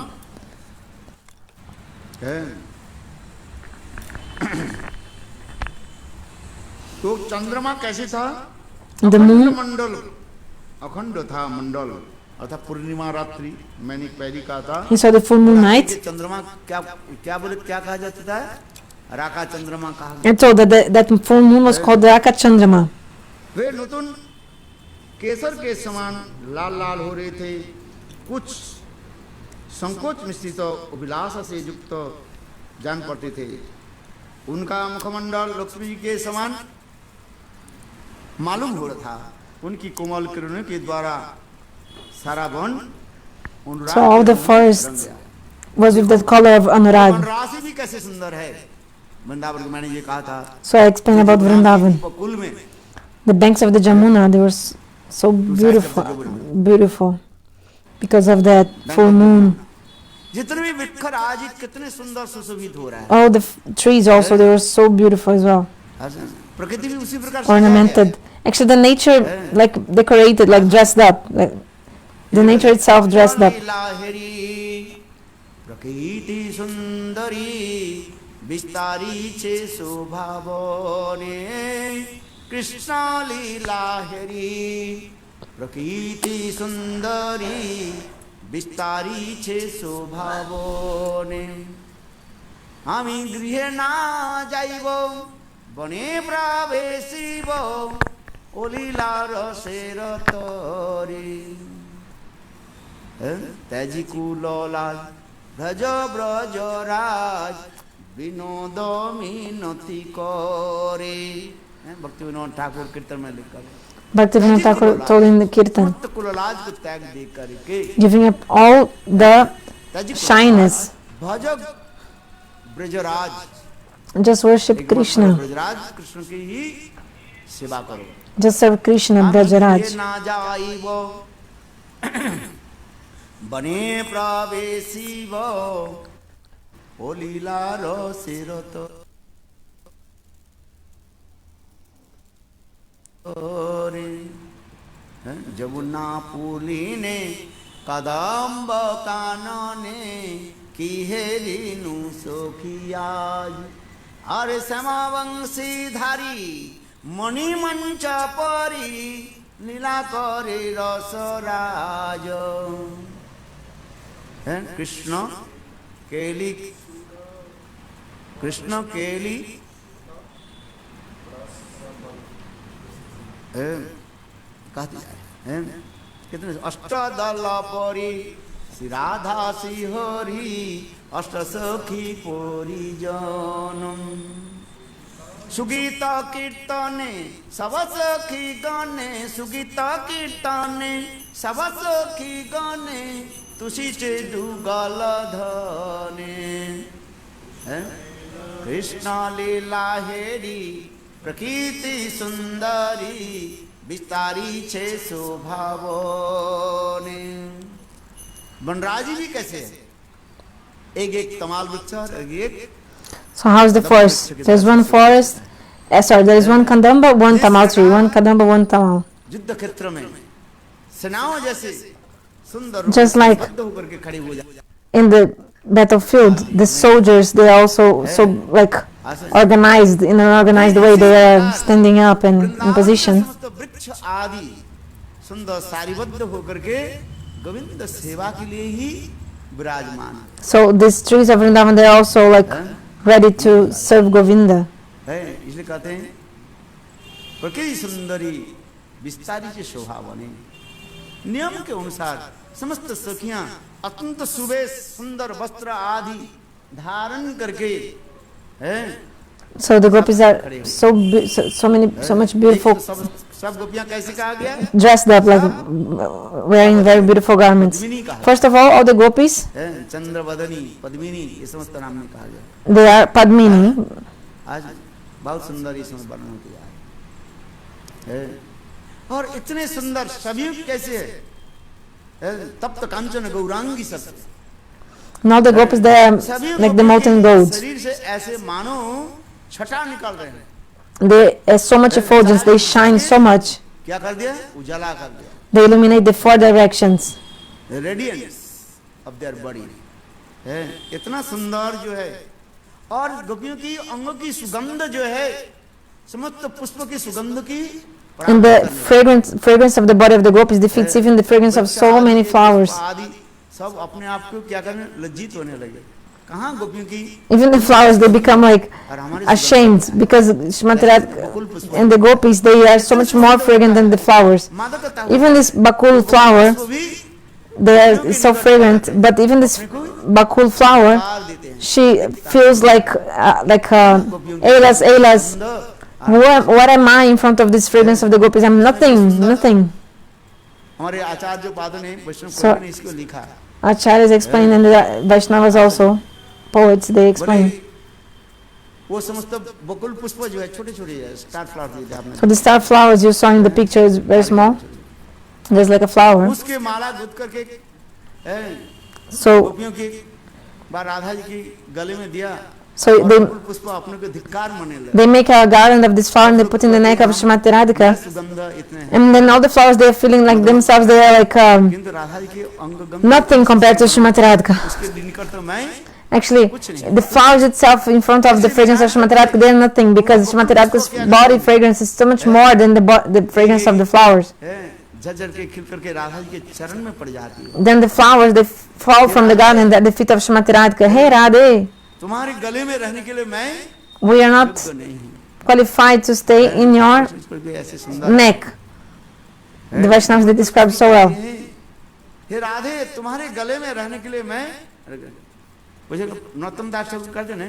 S1: तो चंद्रमा कैसे था,
S2: The moon,
S1: मंडल अखंड था मंडल अर्थात पूर्णिमा रात्रि मैंने पहली कहा था
S2: he saw the full moon
S1: रात्रि
S2: night.
S1: के चंद्रमा क्या क्या बोले क्या कहा जाता था राका चंद्रमा कहा गया।
S2: And so that full moon was called Raka Chandrama.
S1: वे नूतन केसर के समान लाल लाल हो रहे थे कुछ संकोच मिश्रित अभिलाषा से युक्त जान पड़ते थे उनका मुखमंडल लक्ष्मी जी के समान मालूम हो रहा था उनकी कोमल किरणों के द्वारा सारा one
S2: So all the forest was with the color of Anurag.
S1: राशि भी कैसे सुंदर है वृंदावन मैंने ये कहा था
S2: So I explained about Vrindavan.
S1: कुल में
S2: The banks of the Jamuna, they were so beautiful, beautiful because of that full moon.
S1: जितने भी वृक्ष आज कितने सुंदर सुशोभित हो रहा है
S2: All the trees also, they were so beautiful as well,
S1: प्रकृति भी उसी प्रकार से
S2: ornamented. Actually, the nature, like decorated, like dressed up. Like, the nature itself dressed up.
S1: प्रकृति सुंदरी विस्तारी छे शोभा बने कृष्ण लीला हेरी प्रकृति सुंदरी विस्तारी छे शोभा बने आमी गृहे ना जाइब बने प्रवेशिब ओ लीला रसेर तरी त्याजी कुलाल भज ब्रज राज विनोद मिनति करे भक्ति विनोद ठाकुर कीर्तन में लिखा
S2: Bhaktivinoda Thakur told in the Kirtan,
S1: कुलाल को त्याग दे करके
S2: giving up all the shyness,
S1: भज Brajraj
S2: just worship Krishna,
S1: Brajraj Krishna की ही सेवा करो
S2: just serve Krishna, Brajaraj.
S1: ना जाइब बने प्रवेशिब ओ लीला रसिरत जमुना पुलिने कदम्ब कानने की हेरिनु सोखियाज अरे श्यामावंशी धारी मणिमंच परी लीला करे रसराज कृष्ण केली कितने अष्टदल परी श्री राधा श्रीहरि अष्ट सखी परिजनम सुगीत कीर्तने सब सखी गाने सुगीत कीर्तने सब सखी गाने तुसी चे दुगल धने कृष्ण लीला हेरी प्रकृति सुंदरी विस्तारी छे शोभावने बनराजी भी कैसे है एक एक तमाल वृक्ष और एक
S2: So how is the forest? There's one forest. Sorry, there is one kadamba, one tamal tree. One kadamba, one tamal.
S1: युद्ध क्षेत्र में सेनाओं जैसे सुंदर
S2: Just like
S1: बद्ध होकर के खड़े हो जाए
S2: in the battlefield, the soldiers, they are also so like organized in an organized way. They are standing up and in position.
S1: समस्त वृक्ष आदि सुंदर सारिबद्ध होकर के गोविंद सेवा के लिए ही विराजमान
S2: So these trees of Vrindavan, they are also like ready to serve Govinda.
S1: है इसलिए कहते हैं प्रकृति सुंदरी विस्तारी से शोभा बने नियम के अनुसार समस्त सखियां अत्यंत सुबह सुंदर वस्त्र आदि धारण करके हैं
S2: So the gopis are so much beautiful,
S1: सब गोपियां कैसे कहा गया
S2: dressed up like wearing very beautiful garments. First of all the gopis,
S1: Chandravadani Padmini ये समस्त नाम में कहा गया
S2: they are Padmini.
S1: आज बहुत सुंदर इसमें वर्णन किया है और इतने सुंदर सभी कैसे है तप्त कांचन गौरांगी सब
S2: Now the gopis, they are like the molten gold.
S1: शरीर से ऐसे मानो छटा निकल रहे हैं
S2: They have so much effulgence, they shine so much.
S1: क्या कर दिया उजाला कर दिया
S2: They illuminate the four directions.
S1: Radiance of their body है इतना सुंदर जो है और गोपियों की अंगों की सुगंध जो है समस्त पुष्प की सुगंध की
S2: And the fragrance of the body of the gopis defeats even the fragrance of so many flowers.
S1: आदि सब अपने आप को क्या करने लज्जित होने लगे. कहाँ गोपियों की
S2: Even the flowers, they become like
S1: और हमारे
S2: ashamed because Srimati Radhika and the gopis, they are so much more fragrant than the flowers.
S1: मादकता
S2: Even this bakul flower,
S1: को भी
S2: they are so fragrant, but even this bakul flower,
S1: पार देते हैं.
S2: she feels like Elas, what am I in front of this fragrance of the gopis? I'm nothing.
S1: हमारे आचार्य पादों ने वैष्णव
S2: So-
S1: कवि ने इसको लिखा है.
S2: Acharyas explain and the Vaishnavas also, poets, they explain.
S1: बोले, वो समस्त बकुल पुष्प जो है छोटे छोटे है स्टार फ्लावर दिए आपने.
S2: So the star flowers you saw in the picture is very small, just like a flower.
S1: उसके माला गुथ करके
S2: So
S1: गोपियों की बार राधा जी की गले में दिया.
S2: So
S1: और बकुल पुष्प अपने को धिक्कार मानने लगे.
S2: they make a garland of this flower and they put in the neck of Srimati Radhika.
S1: सुगंध इतने हैं.
S2: And then all the flowers, they are feeling like themselves, they are like
S1: किंतु राधा जी के अंग गंध
S2: nothing compared to Srimati Radhika.
S1: उसके निकट तो मैं
S2: Actually, the flowers itself in front of the fragrance of Srimati Radhika, they are nothing because Srimati Radhika's body fragrance is so much more than the fragrance of the flowers.
S1: झरझर के खिल करके राधा जी के चरण में पड़ जाती है.
S2: Then the flowers, they fall from the garland at the feet of Srimati Radhika. Hey Radhe,
S1: तुम्हारे गले में रहने के लिए मैं
S2: we are not
S1: योग्य नहीं हूँ.
S2: qualified to stay in your
S1: ऐसे सुंदर
S2: neck. The Vaishnavas, they describe so well.
S1: हे राधे तुम्हारे गले में रहने के लिए मैं मुझे नौतम दास कहते ने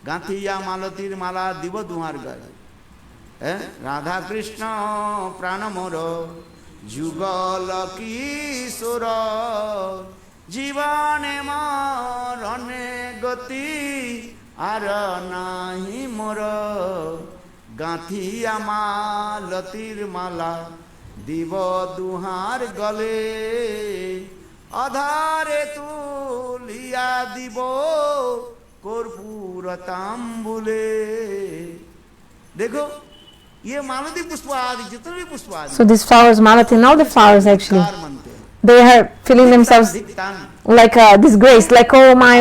S1: गांधी या मालती माला दिव दुहार गए राधा कृष्ण प्राण मोर जुगल किशोर जीवने मरणे गति आर नाही मोर गांधी या मालतीर माला दिव दुहार गले अधारे तुलिया दिव कर्पूर तांबुले. देखो ये मालती पुष्प आदि जितने भी पुष्प आदि
S2: So these flowers, Malati, and all the flowers actually,
S1: कार मनते हैं.
S2: they are feeling themselves
S1: धिक्तान
S2: like disgrace, like oh my,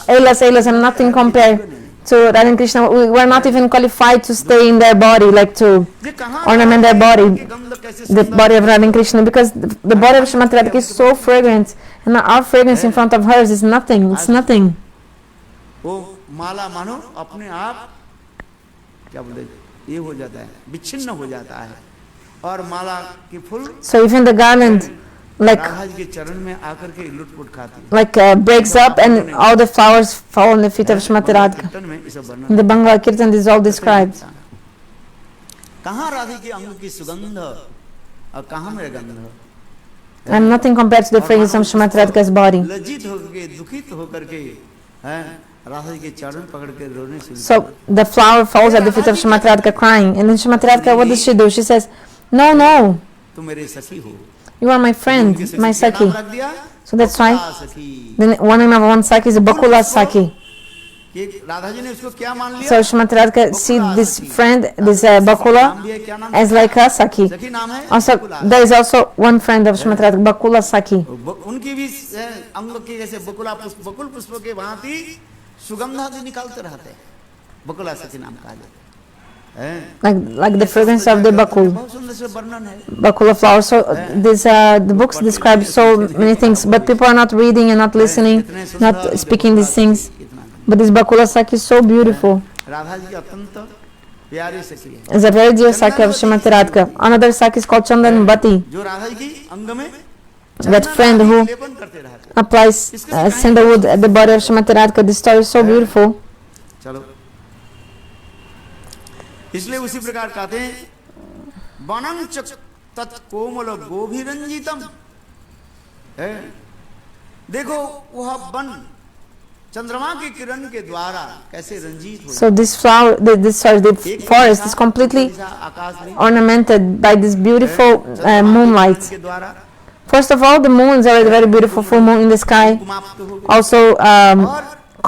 S2: Elas, I'm nothing compared to Radha and Krishna. We are not even qualified to stay in their body, like to
S1: ये कहाँ
S2: ornament their body,
S1: के गंध कैसे
S2: the
S1: सुंदर
S2: body of Radha and Krishna, because the body of Srimati Radhika is so fragrant, and our fragrance in front of hers is nothing. It's nothing.
S1: वो माला मानो अपने आप क्या बोलते ये हो जाता है विच्छिन्न हो जाता है और माला की फूल
S2: So even the garland, like
S1: Radha ji के चरण में आकर के लुटपुट खाती है.
S2: breaks up, and all the flowers fall on the feet of Srimati Radhika.
S1: कीर्तन में इसे वर्णन
S2: In the Bangla Kirtan, this is all described.
S1: कहाँ राधे के अंग की सुगंध और कहाँ मेरा गंध.
S2: I'm nothing compared to the fragrance of Srimati Radhika's body.
S1: लज्जित होकर के दुखित होकर के हैं राधा जी के चरण पकड़ के रोने शुरू.
S2: So the flower falls at the feet of Srimati Radhika crying, and then Srimati Radhika, what does she do? She says, no,
S1: तुम मेरे सखी हो.
S2: you are my friend,
S1: उनके
S2: my
S1: सखी का नाम
S2: Saki.
S1: रख दिया
S2: So that's why
S1: बकुला सखी.
S2: then one name of one Saki is Bakula Saki.
S1: कि राधा जी ने उसको क्या मान लिया.
S2: So Srimati Radhika see this friend, this Bakula,
S1: नाम भी है क्या नाम
S2: as like a Saki.
S1: सखी नाम है
S2: Also,
S1: Bakula.
S2: there is also one friend of Srimati Radhika, Bakula Saki.
S1: उनकी भी अंग की जैसे बकुल पुष्प के भांति सुगंध आदि निकालते रहते हैं. बकुला सखी नाम कहा जाता है.
S2: Like the fragrance of the Bakul.
S1: बहुत सुंदर से वर्णन है.
S2: Bakula flower. So the books describe so many things, but people are not reading and not listening, not speaking these things. But this Bakula Saki is so beautiful.
S1: Radha ji की अत्यंत प्यारी सखी है.
S2: It's a very dear Saki of Srimati Radhika. Another Saki is called Chandan Bati.
S1: जो राधा जी की अंग में
S2: That friend who
S1: लेपन करते रहते हैं.
S2: applies sandalwood at the body of Srimati Radhika. This story is so beautiful.
S1: चलो इसलिए उसी प्रकार कहते हैं वनं च तत्कोमल गोभिरंजितम है. देखो वह वन चंद्रमा की किरण के द्वारा कैसे रंजित हो.
S2: So this flower, the forest is completely
S1: आकाश में
S2: ornamented by this beautiful moonlight.
S1: के द्वारा
S2: First of all, the moon is already very beautiful, full moon in the sky.
S1: कुमाप्त हो गई.
S2: Also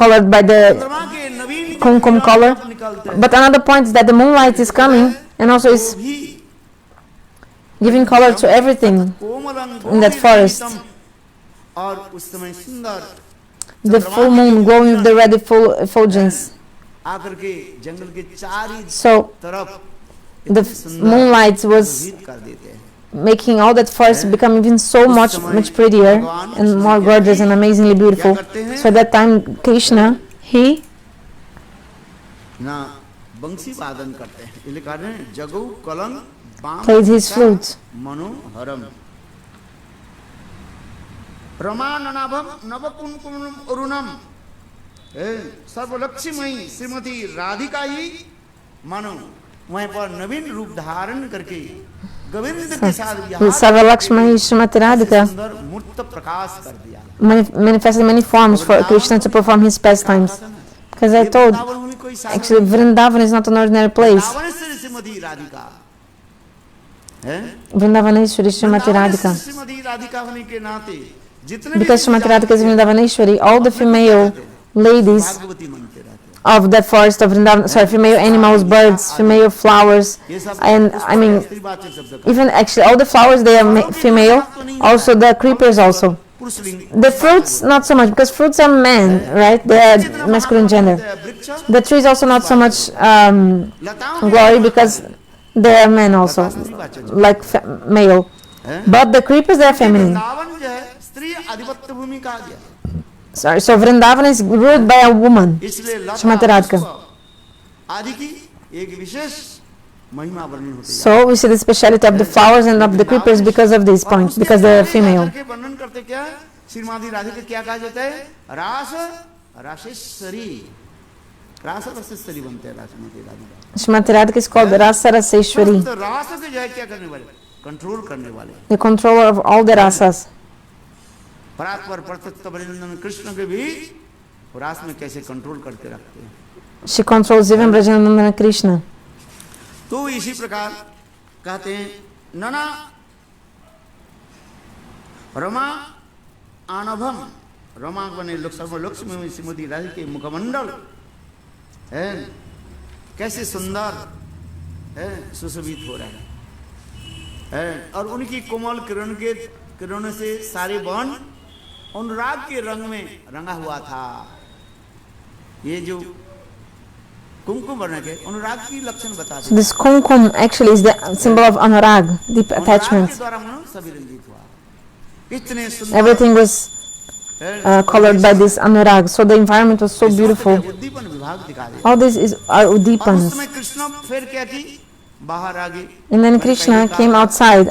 S2: colored by the
S1: चंद्रमा के नवीन
S2: kumkum color.
S1: निकलते हैं.
S2: But another point is that the moonlight is coming and also is
S1: भी
S2: giving color to everything
S1: कोमलं
S2: in that forest.
S1: गोभिरंजितम और उस समय सुंदर
S2: The full moon glowing with the red effulgence.
S1: आकर के जंगल के चारों
S2: So
S1: तरफ
S2: the moonlight was
S1: प्रभावित कर देते हैं।
S2: making all that forest become even so much prettier and more gorgeous and amazingly beautiful. So at that time Krishna, he
S1: ना बंसी वादन करते हैं, इसलिए कहते हैं जगु कलंग बाम
S2: played his flute.
S1: मनोहरम रमाननाभम नवकुंकुमम अरुणम सर्वलक्ष्मीमयी श्रीमती राधिका ही मानो वहीं पर नवीन रूप धारण करके गोविंद के साथ
S2: With Sarvalakshmi Srimati Radhika
S1: सुंदर मूर्त प्रकाश कर दिया।
S2: manifested many forms for Krishna to perform his pastimes. Because I told, actually Vrindavan is not an ordinary place.
S1: Shrimati Radhika
S2: Vrindavaneshwari Srimati Radhika.
S1: Shrimati Radhika होने के नाते जितने
S2: Because Srimati Radhika is Vrindavaneshwari, all the female ladies
S1: भागवती मनते रहते हैं।
S2: of that forest of Vrindavan, sorry, female animals, birds, female flowers, and I mean,
S1: स्त्रीवाचक शब्द
S2: even actually all the flowers they are female, also the creepers also.
S1: पुरुषलिंग
S2: The fruits not so much because fruits are men, right? They are masculine gender.
S1: वृक्ष
S2: The trees also not so much
S1: लताओं
S2: glory because they are men also, like male. But the creepers they are feminine.
S1: Vrindavan जो है स्त्री आधिपत्य भूमि कहा गया,
S2: Sorry, so Vrindavan is ruled by a woman.
S1: इसलिए
S2: Srimati Radhika.
S1: आदि की एक विशेष महिमा वर्णन होती है।
S2: So we see the speciality of the flowers and of the creepers because of these points, because they are female.
S1: के वर्णन करते क्या है? श्रीमती राधिका क्या कहा जाता है? रास रासेश्वरी, रास रासेश्वरी बनते हैं Shrimati Radhika.
S2: Srimati Radhika is called Rasa Raseshwari,
S1: तो रास के जो है क्या करने वाले? कंट्रोल करने वाले।
S2: the controller of all the rasas.
S1: परात्पर प्रत्यक्ष वृंदावन कृष्ण के भी रास में कैसे कंट्रोल करके रखते हैं।
S2: She controls even Brajanandana Krishna.
S1: तो इसी प्रकार कहते हैं नना रमा आनभम, रमा बने सर्वलक्ष्मी श्रीमती राधिका के मुखमंडल है कैसे सुंदर है, सुशोभित हो रहा है और उनकी कोमल किरणों से सारे वन अनुराग के रंग में रंगा हुआ था। ये जो कुमकुम वर्ण के अनुराग की लक्षण बताते
S2: So this kumkum actually is the symbol of anurag, deep attachment. Everything was colored by this anurag, so the environment was so beautiful. All this is our Udipanas. And then Krishna came outside.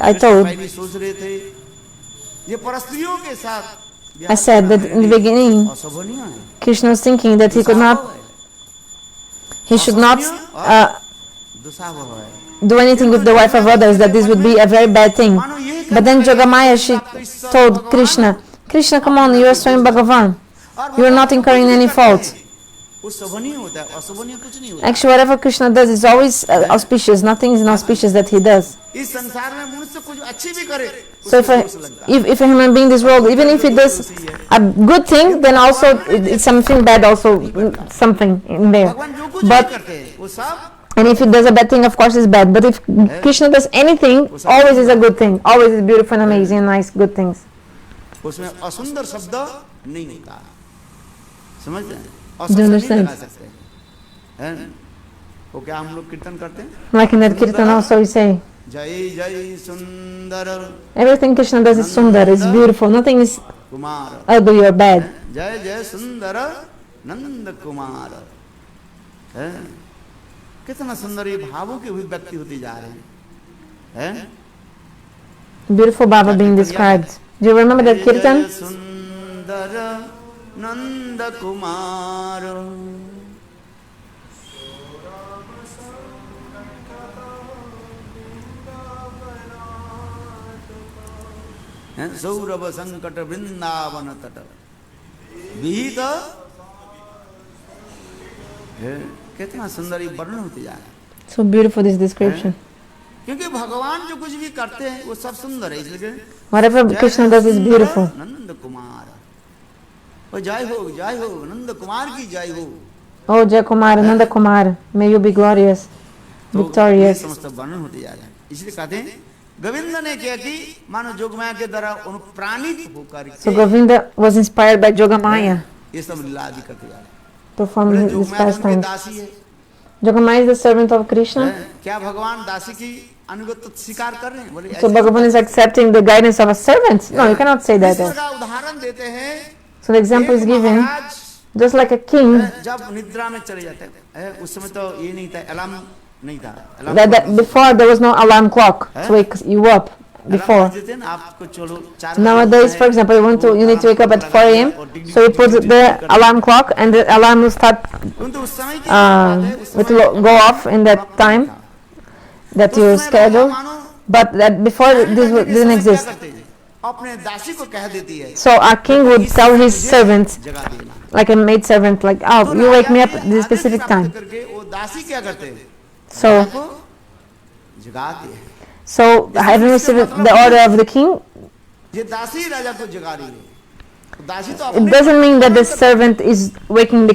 S2: I said that in the beginning, Krishna was thinking that he should not do anything with the wife of others, that this would be a very bad thing. But then Jogamaya, she told Krishna, Krishna, come on, you are Swayam Bhagavan. You are not incurring any fault. Actually, whatever Krishna does is always auspicious. Nothing is inauspicious that he does. So if a human being in this world, even if he does a good thing, then also it's something bad, also something in there. And if he does a bad thing, of course it's bad. But if Krishna does anything, always is a good thing. Always is beautiful and amazing and nice, good things. Do you understand? Like in that kirtan also we say, everything Krishna does is sundar, is beautiful, nothing is ugly or bad.
S1: Jai Jai Sundara Nanda Kumar. कितना सुंदर ये भावों की अभिव्यक्ति होती जा रही है।
S2: Beautiful Baba being described. Do you remember that kirtan?
S1: सुंदर नंद कुमार सौरभ संकट वृंदावन तट विहित कितना सुंदर वर्णन होते जा रहा है।
S2: So beautiful this description.
S1: क्योंकि भगवान जो कुछ भी करते हैं वो सब सुंदर है, इसलिए
S2: Whatever Krishna does is beautiful.
S1: Nand Kumar जय हो नंद कुमार की जय हो।
S2: Oh Jai Kumar, Nanda Kumar, may you be glorious, victorious.
S1: समस्त वर्णन होते जा रहा है। इसलिए कहते हैं गोविंद ने क्या की मानो जोगमाया के द्वारा अनुप्राणित होकर
S2: So Govinda was inspired by Jogamaya.
S1: ये सब लीला आदि करते जा रहे हैं।
S2: performing
S1: बोले
S2: these
S1: जोगमाया तो उनके
S2: pastimes.
S1: दासी है,
S2: Jogamaya is the servant of Krishna.
S1: क्या भगवान दासी की अनुगत स्वीकार कर रहे हैं? बोले
S2: So
S1: ऐसे
S2: Bhagavan is accepting the guidance of a servant. No, you cannot say
S1: इस
S2: that.
S1: प्रकार उदाहरण देते हैं।
S2: So the example is
S1: एक
S2: given,
S1: Maharaj
S2: just like a king,
S1: जब निद्रा में चले जाते हैं, उस समय तो ये नहीं था, अलार्म नहीं था, alarm
S2: that before there was no alarm clock to wake you up before.
S1: देते हैं ना, आपको चलो 4
S2: Nowadays, for example, you need to wake up at 4 a.m. So you put the alarm clock and the alarm will start
S1: उस समय की बात है, उस
S2: it will go off in that time that you schedule. But that before this didn't exist.
S1: अपने दासी को कह देती है,
S2: So our king would tell his servants,
S1: जगा देना,
S2: like a maid servant, like, oh, you wake me up at this specific time.
S1: करके वो दासी क्या करते हैं,
S2: So,
S1: को जगाते हैं।
S2: so having received the order of the king,
S1: ये दासी राजा को जगा रही है, दासी तो
S2: it
S1: अपने
S2: doesn't mean that the servant is waking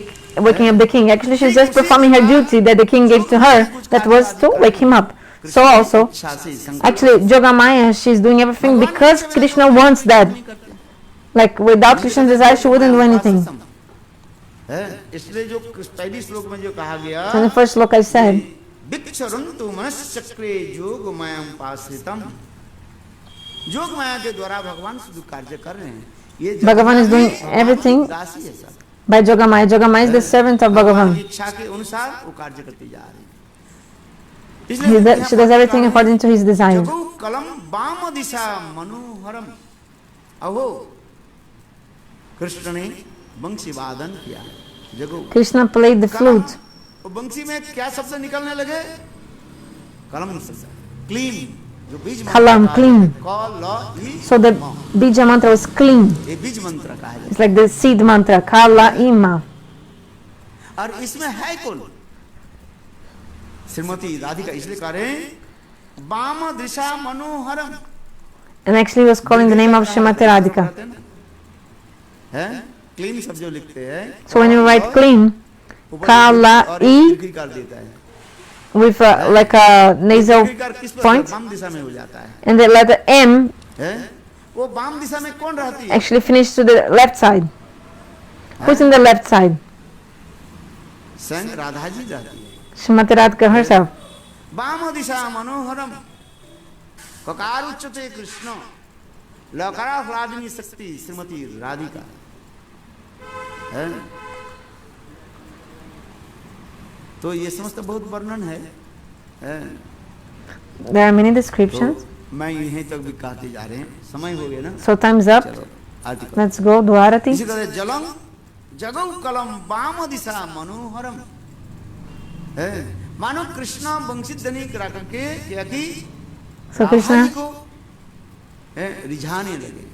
S2: up the king. Actually, she's just performing her duty that the king gave to her. That was to wake him up. So also, actually, Jogamaya, she's doing everything because Krishna wants that. Like without Krishna's desire, she wouldn't do anything.
S1: इसलिए जो पहली श्लोक में जो कहा गया,
S2: So in the first look I said,
S1: विक्षरन्तु मनश्चक्रे योगमयं पाश्रितम्, Yogmaya के द्वारा भगवान शुद्ध कार्य कर रहे हैं। ये
S2: Bhagavan is doing everything
S1: दासी है सब,
S2: by Jogamaya. Jogamaya is the servant of
S1: भगवान की
S2: Bhagavan.
S1: इच्छा के अनुसार वो कार्य करती जा रही है।
S2: She does everything according to his desire.
S1: जगो कलम वाम दिशा मनोहरम, अहो कृष्ण ने बंसी वादन किया, जगो
S2: Krishna played the flute.
S1: वो बंसी में क्या शब्द निकलने लगे, कलम शब्द, क्लीन, जो बीज
S2: Kalam, clean.
S1: कल
S2: So the Bija mantra was clean.
S1: ये बीज मंत्र का है,
S2: It's like the seed mantra, Kala Ima.
S1: और इसमें है कौन, श्रीमती राधिका, इसलिए कह रहे हैं वाम दिशा मनोहरम,
S2: And actually he was calling the name of Srimati Radhika.
S1: है क्लीन शब्द जो लिखते हैं,
S2: So when you write clean, Kala I
S1: कर देता है,
S2: with like a nasal
S1: किस पर
S2: point,
S1: वाम दिशा में हो जाता है,
S2: and the letter M
S1: है वो वाम दिशा में कौन रहती है,
S2: actually finished to the left side. Who's in the left side?
S1: स्वयं राधा जी रहती है।
S2: Srimati Radhika herself.
S1: वाम दिशा मनोहरम ककार उच्चते कृष्ण लकारा ह्लादिनी शक्ति श्रीमती राधिका, है तो ये समस्त बहुत वर्णन है,
S2: There are many
S1: तो
S2: descriptions.
S1: मैं यहीं तक भी कहते जा रहे हैं, समय हो गया ना,
S2: So time's up.
S1: चलो आरती करो।
S2: Let's go, do Arati.
S1: इसी तरह जलम जगौ कलम वाम दिशा मनोहरम, है मानो कृष्ण वंशित धनी करा करके क्या की
S2: So Krishna,
S1: को रिझाने लगे,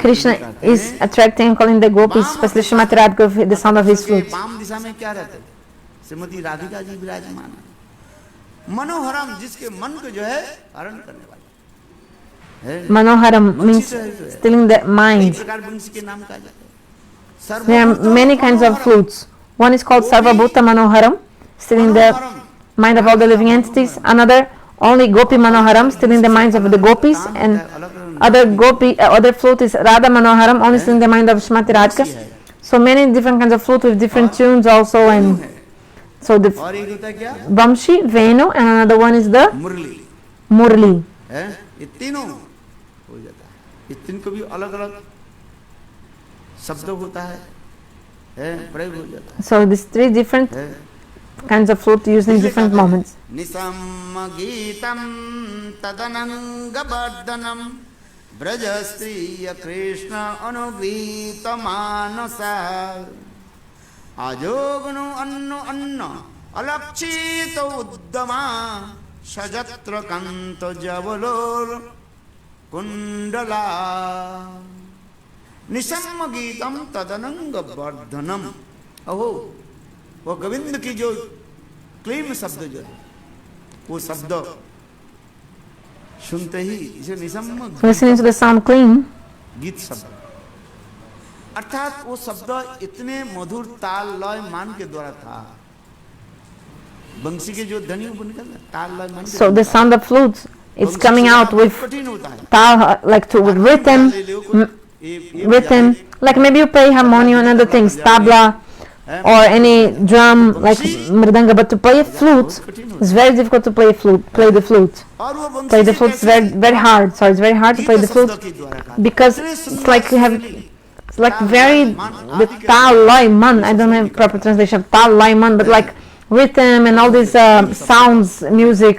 S2: Krishna is attracting and calling the gopis, especially Srimati Radhika with the sound of his flute.
S1: वाम दिशा में क्या रहते, श्रीमती राधिका जी विराजमान है, मनोहरम जिसके मन को जो है हरण करने वाले,
S2: Manoharam means stealing the
S1: कई
S2: mind.
S1: प्रकार वंशी के नाम कहा जाता है,
S2: There are many kinds of flutes. One is called Sarvabhuta Manoharam, stealing the mind of all the living entities. Another, only Gopi Manoharam, stealing the minds of the gopis. And other flute is Radha Manoharam, only stealing the mind of Srimati Radhika. So many different kinds of flute with different tunes also. And so the
S1: और एक होता है क्या,
S2: Vamshi, Venu, and another one is the
S1: Murali,
S2: Murli.
S1: है ये तीनों हो जाता है, ये तीन को भी अलग अलग शब्द होता है, प्रयोग हो जाता है,
S2: So these three different kinds of flute used in different moments.
S1: निसम GITAM तदनंग वर्धनम Braj स्त्रीय Krishna Anugita मानसा आजोगनु अन्न अन्न अलक्षित उद्दमा सजत्र कंत जवलोर कुंडला निसम गीतम तदनंग वर्धनम, अहो वो गोविंद की जो क्लीम शब्द जो है वो शब्द सुनते ही इसे निसम
S2: Listening to the sound clean,
S1: गीत शब्द, अर्थात वो शब्द इतने मधुर ताल लय मान के द्वारा था, बंसी के जो ध्वनि वो निकल ताल लय मान
S2: so the sound of flute, it's coming out with
S1: कठिन होता है,
S2: tal, like to with rhythm, Like maybe you play harmonium and other things, tabla or any drum like mridanga, but to play a flute, it's very difficult to play a flute. Play the flute.
S1: और वो बंसी
S2: Play the
S1: से
S2: flute is
S1: कैसे
S2: very hard. So it's very hard to play the flute
S1: के द्वारा गाते।
S2: because it's like you have, it's like very the tal loy man. I don't have proper translation of tal loy man, but like rhythm and all these sounds, music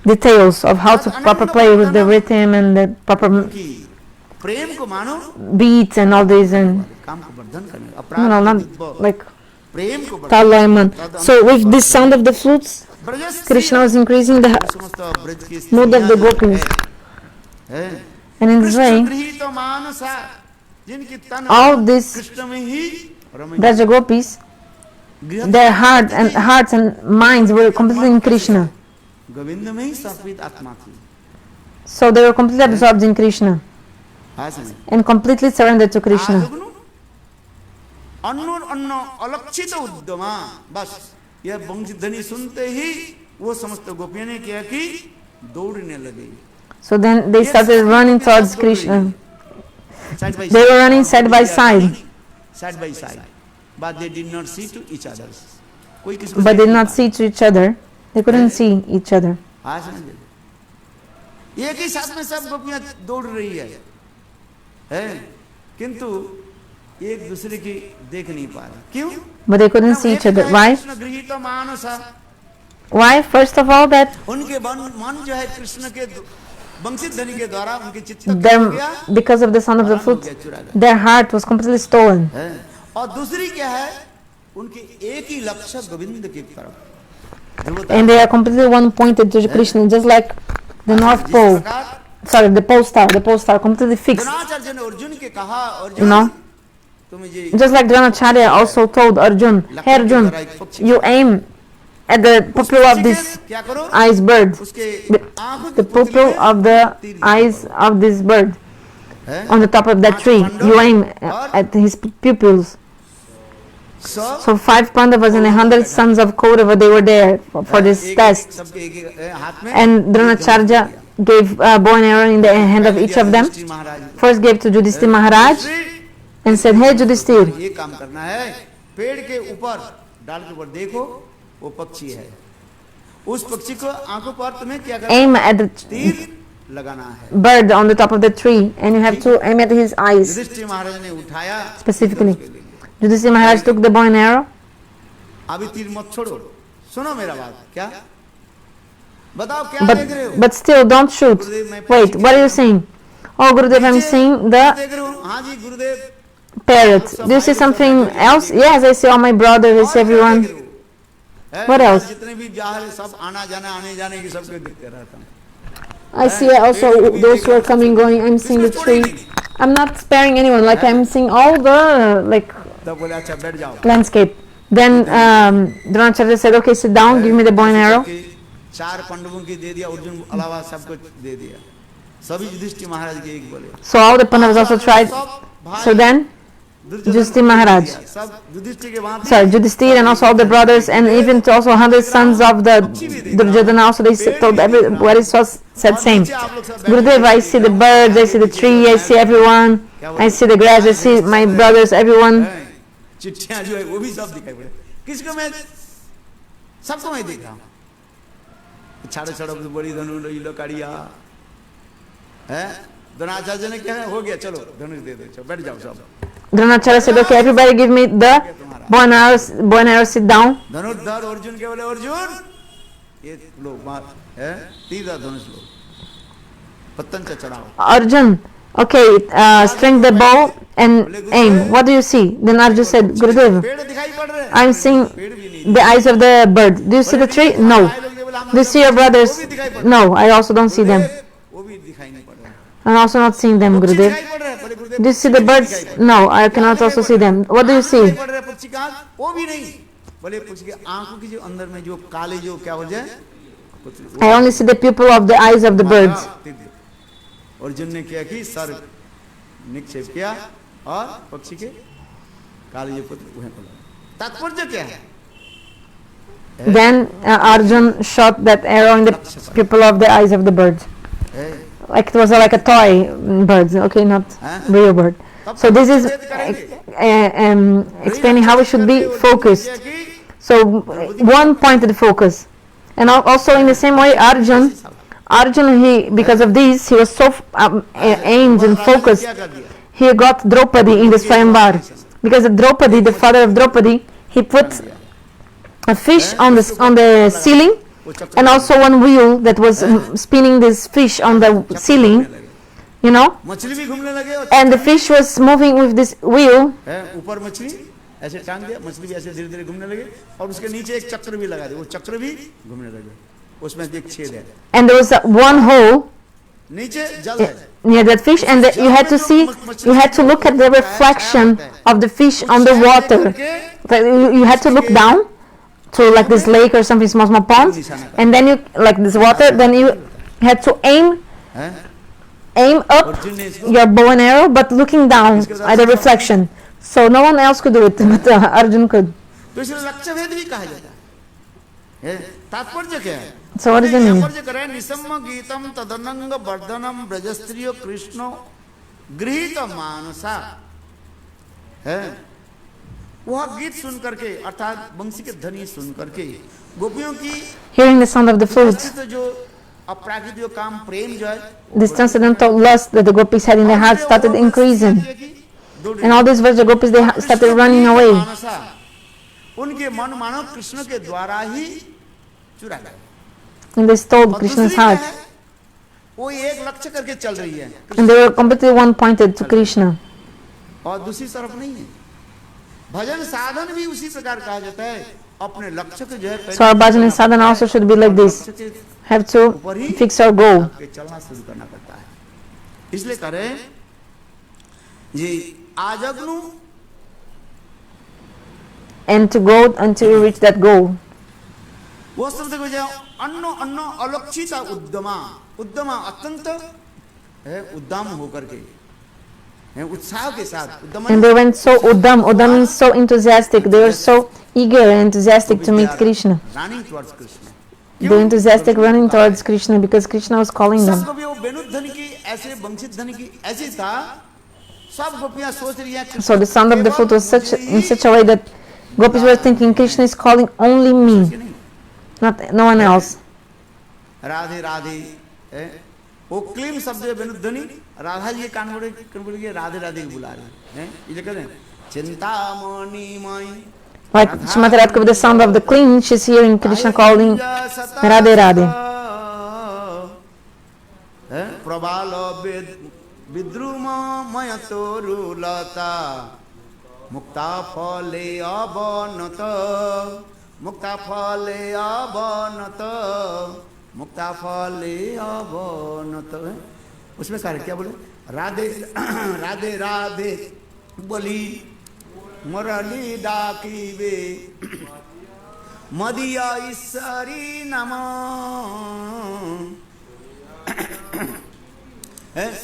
S2: details of how to proper play with the rhythm and the proper
S1: कि प्रेम को मानो
S2: beats and all these and
S1: काम को वर्धन करने
S2: no,
S1: अपराध
S2: not
S1: को
S2: like
S1: प्रेम को Vardhan
S2: tal loy man. So with this sound of the flutes,
S1: ब्रजस्सी
S2: Krishna was increasing the
S1: समस्त ब्रज की
S2: mood of the gopis,
S1: है
S2: and in this way,
S1: गृहीत मानसा जिनकी तन
S2: all these
S1: कृष्ण में ही रमण
S2: Braja gopis, their hearts and minds were completely in Krishna.
S1: Govind में ही समर्पित आत्मा थी
S2: So they were completely absorbed in Krishna
S1: हाँ समझ
S2: and completely surrendered to Krishna.
S1: अन्नो अन्नो अलक्षित उद्यमा बस यह वंशीध्वनि सुनते ही वो समस्त गोपियों ने किया कि दौड़ने लगे
S2: So then they started running towards Krishna.
S1: Side by
S2: They were running side by side,
S1: side by side, but they did not see to each other. कोई किसी को
S2: but
S1: देख
S2: did
S1: नहीं
S2: not
S1: पाया।
S2: see to each other. They couldn't see each other.
S1: हाँ समझे एक ही साथ में सब गोपियां दौड़ रही है किंतु एक दूसरे की देख नहीं पा रहे क्यों
S2: But they couldn't see each other. Why?
S1: Krishna गृहीत मानसा
S2: Why? First of all, that
S1: उनके मन जो है कृष्ण के वंशीध्वनि के द्वारा उनके चित्त हो गया
S2: because of the sound of the flute, their heart was completely stolen.
S1: है और दूसरी क्या है उनके एक ही लक्ष्य गोविंद की तरफ
S2: And they are completely one pointed to Krishna, just like the North Pole. Sorry, the pole star, completely fixed.
S1: Dronacharya ने अर्जुन के कहा
S2: You
S1: अर्जुन
S2: know,
S1: तुम ये
S2: just like Dronacharya also told Arjun, "Hey Arjun, you aim at the pupil of this
S1: क्या करो
S2: eyes bird,
S1: उसके आंखों
S2: the
S1: के
S2: pupil of the eyes of this bird on the top of that tree. You aim at his pupils."
S1: सब
S2: So 5 Pandavas and 100 sons of Kaurava, they were there for this test.
S1: सबके एक हाथ में
S2: And Dronacharya gave a bow and arrow in the hand of each of them.
S1: Yudhishthir Maharaj
S2: First gave to Yudhishthir Maharaj and said, "Hey Yudhishthir,
S1: ये काम करना है पेड़ के ऊपर डाल के ऊपर देखो वो पक्षी है उस पक्षी को आंखों पर तुम्हें क्या करना
S2: aim at the
S1: तीर लगाना है
S2: bird on the top of the tree and you have to aim at his eyes."
S1: Yudhishthir महाराज ने उठाया
S2: Specifically. Yudhishthir Maharaj took the bow and arrow.
S1: अभी तीर मत छोड़ो सुनो मेरा बात क्या बताओ क्या देख रहे हो
S2: But still, don't shoot. Wait, what are you saying? Oh, Gurudev, I'm seeing the
S1: देख रहे हो हाँ जी गुरुदेव
S2: parrot. Do you see something else? Yes, I see all my brothers, I see everyone. What else?
S1: जितने भी जा रहे सब आना जाना आने जाने की सबके दिखते रहता हूँ
S2: I see also those who are coming, going. I'm seeing the tree. I'm not sparing anyone. Like I'm seeing all the like
S1: तब बोले अच्छा बैठ जाओ
S2: landscape. Then Dronacharya said, "Okay, sit down. Give me the bow and arrow."
S1: चार पांडवों की दे दिया अर्जुन अलावा सबको दे दिया सभी युधिष्ठिर महाराज के एक बोले
S2: So all the Pandavas also tried. So then Yudhishthir Maharaj,
S1: सब युधिष्ठिर के वहां
S2: sorry, Yudhishthir and also all the brothers and even to also 100 sons of the Duryodhana also they told everybody said same. Gurudev, I see the birds, I see the tree, I see everyone, I see the grass, I see my brothers, everyone.
S1: चिट्ठियां जो है वो भी सब दिखाई पड़े किसको मैं सबको मैं देखा छाड़ो छाड़ो बड़ी धनु लो काड़िया है द्रोणाचार्य ने क्या हो गया चलो धनुष दे दो चलो बैठ जाओ सब
S2: Dronacharya said, "Okay, everybody give me the bow and arrow, sit down."
S1: धनुर्धर अर्जुन के बोले अर्जुन ये लो मार है तीर धनुष लो पत्तन से चढ़ाओ
S2: Arjun, okay, string the bow and aim. What do you see? Then Arjun said, "Gurudev,
S1: पेड़ दिखाई पड़ रहे हैं
S2: I'm seeing
S1: पेड़ भी नहीं
S2: the eyes of the bird. Do you see the tree? No. Do you see your brothers? No, I also don't see them.
S1: वो भी दिखाई नहीं पड़ रहे
S2: I'm also not seeing them,
S1: पक्षी
S2: Gurudev.
S1: दिखाई पड़ रहे हैं बोले गुरुदेव
S2: Do you see the birds? No, I cannot also see them. What do you see?
S1: दिखाई पड़ रहे हैं पक्षी कहाँ वो भी नहीं बोले पक्षी के आंखों की जो अंदर में जो काले जो क्या हो जाए
S2: I only see the pupil of the eyes of the birds.
S1: Arjun ने क्या कि सर निक्षेप किया और पक्षी के काले जो पुत्र उन्हें बोला तात्पर्य क्या है
S2: Then Arjun shot that arrow in the pupil of the eyes of the bird.
S1: है?
S2: Like it was like a toy bird, okay, not real bird. So this is explaining how we should be focused. So one pointed focus. And also in the same way, Arjun, he, because of this, he was so aimed and focused. He got Draupadi in the Swayamvar. Because of Draupadi, the father of Draupadi, he put a fish on the ceiling, and also one wheel that was spinning this fish on the ceiling, you know. And the fish was moving with this wheel.
S1: ऐसे टांग दिया, मछली भी ऐसे धीरे-धीरे घूमने लगे और उसके नीचे एक चक्र भी लगा दिया, वो चक्र भी घूमने लगे, उसमें एक छेद है,
S2: and there was one hole
S1: नीचे जल है,
S2: near that fish, and you had to look at the reflection of the fish on the water. You had to look down to like this lake or something, small pond, and then you, like this water, then you had to aim up your bow and arrow, but looking down at the reflection. So no one else could do it, but Arjun could.
S1: तो इसे लक्ष्य भेद भी कहा जाता है। तात्पर्य क्या है?
S2: So what does it mean?
S1: तात्पर्य करें निसम्म गीतम तदनंग वर्धनम ब्रजस्त्रियो कृष्णो गृहीत मानसा है। वह गीत सुन करके अर्थात बंसी के ध्वनि सुन करके गोपियों की
S2: hearing the sound of the flute,
S1: जो अप्राकृतिक काम प्रेम जो है,
S2: this transcendental lust that the gopis had in their heart started increasing. And all these Vraja gopis, they started running away.
S1: उनके मन मानो कृष्ण के द्वारा ही चुरा गए।
S2: And they stole Krishna's heart.
S1: वो एक लक्ष्य करके चल रही है।
S2: And they were completely one pointed to Krishna.
S1: और दूसरी तरफ नहीं है। भजन साधन भी उसी प्रकार कहा जाता है। अपने लक्ष्य को जो है।
S2: So our bhajan and sadhana also should be like this. Have to fix our goal.
S1: चलना शुरू करना पड़ता है। इसलिए करें जी आजग्नु
S2: and to go until you reach that goal.
S1: वो शब्द को जाओ अन्न अलक्षित उद्दमा अत्यंत है उद्दाम होकर के उत्साह के साथ
S2: and they went so uddam means so enthusiastic, they were so eager and enthusiastic to meet Krishna.
S1: running towards Krishna,
S2: they were enthusiastic running towards Krishna because Krishna was calling them. So the sound of the flute was in such a way that gopis were thinking Krishna is calling only me, not no one else.
S1: Radhe Radhe वो क्लीम शब्द है बेनुध्वनि राधा जी कान के राधे राधे के बुला रहे हैं ये कहते हैं चिंतामणि माई.
S2: Like Srimati Radhika, with the sound of the clean, she's hearing Krishna calling Radhe Radhe.
S1: प्रबाल विद्रुम मयतोरु लता मुक्ता फले अवनत मुक्ता फले अवनत मुक्ता फले अवनत. उसमें कार्य क्या बोले राधे राधे राधे बोली मुरली डाकी वे मदिया ईश्वरी नमः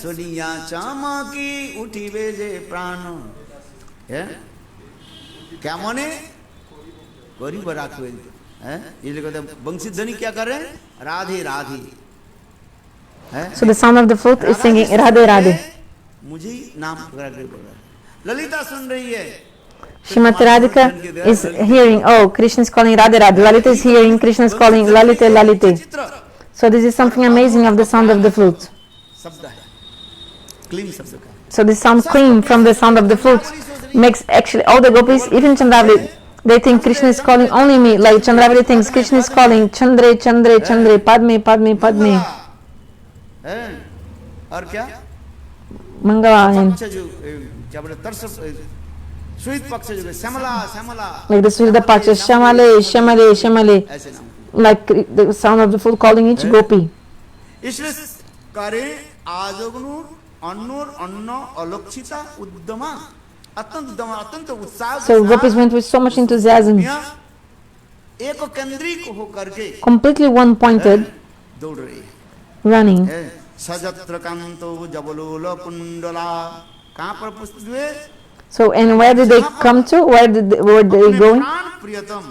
S1: सुनिया चमकी उठी बेजे प्राण है क्या माने गरीब राखवे है ये कहते बंसी ध्वनि क्या कर रहे हैं Radhe Radhe.
S2: So the sound of the flute is singing Radhe Radhe.
S1: मुझे नाम ललिता सुन रही है.
S2: Srimati Radhika is hearing, oh, Krishna is calling Radhe Radhe. Lalita is hearing, Krishna is calling Lalite Lalite. So this is something amazing of the sound of the flute. So this sound clean from the sound of the flute makes actually all the gopis, even Chandravali, they think Krishna is calling only me. Like Chandravali thinks Krishna is calling Chandre Chandre Chandre Padme Padme Padme.
S1: और क्या
S2: Mangala.
S1: क्या बोले तरस sweet पक्ष जो Shyamala Shyamala
S2: Like the Sweeta Paksha, Shamale Shamale Shamale. Like the sound of the flute calling each gopi.
S1: इसलिए करे आजग्नु अन्नोर अन्न अलक्षिता उद्दमा अत्यंत उत्साह.
S2: So gopis went with so much enthusiasm,
S1: एक केंद्रिक होकर के
S2: completely one pointed,
S1: दौड़ रही
S2: running.
S1: सजत्र कांतो जबलोल कुंडला कहाँ पर पुष्पित हुए.
S2: So and where did they come to? Were they going?
S1: प्रियतम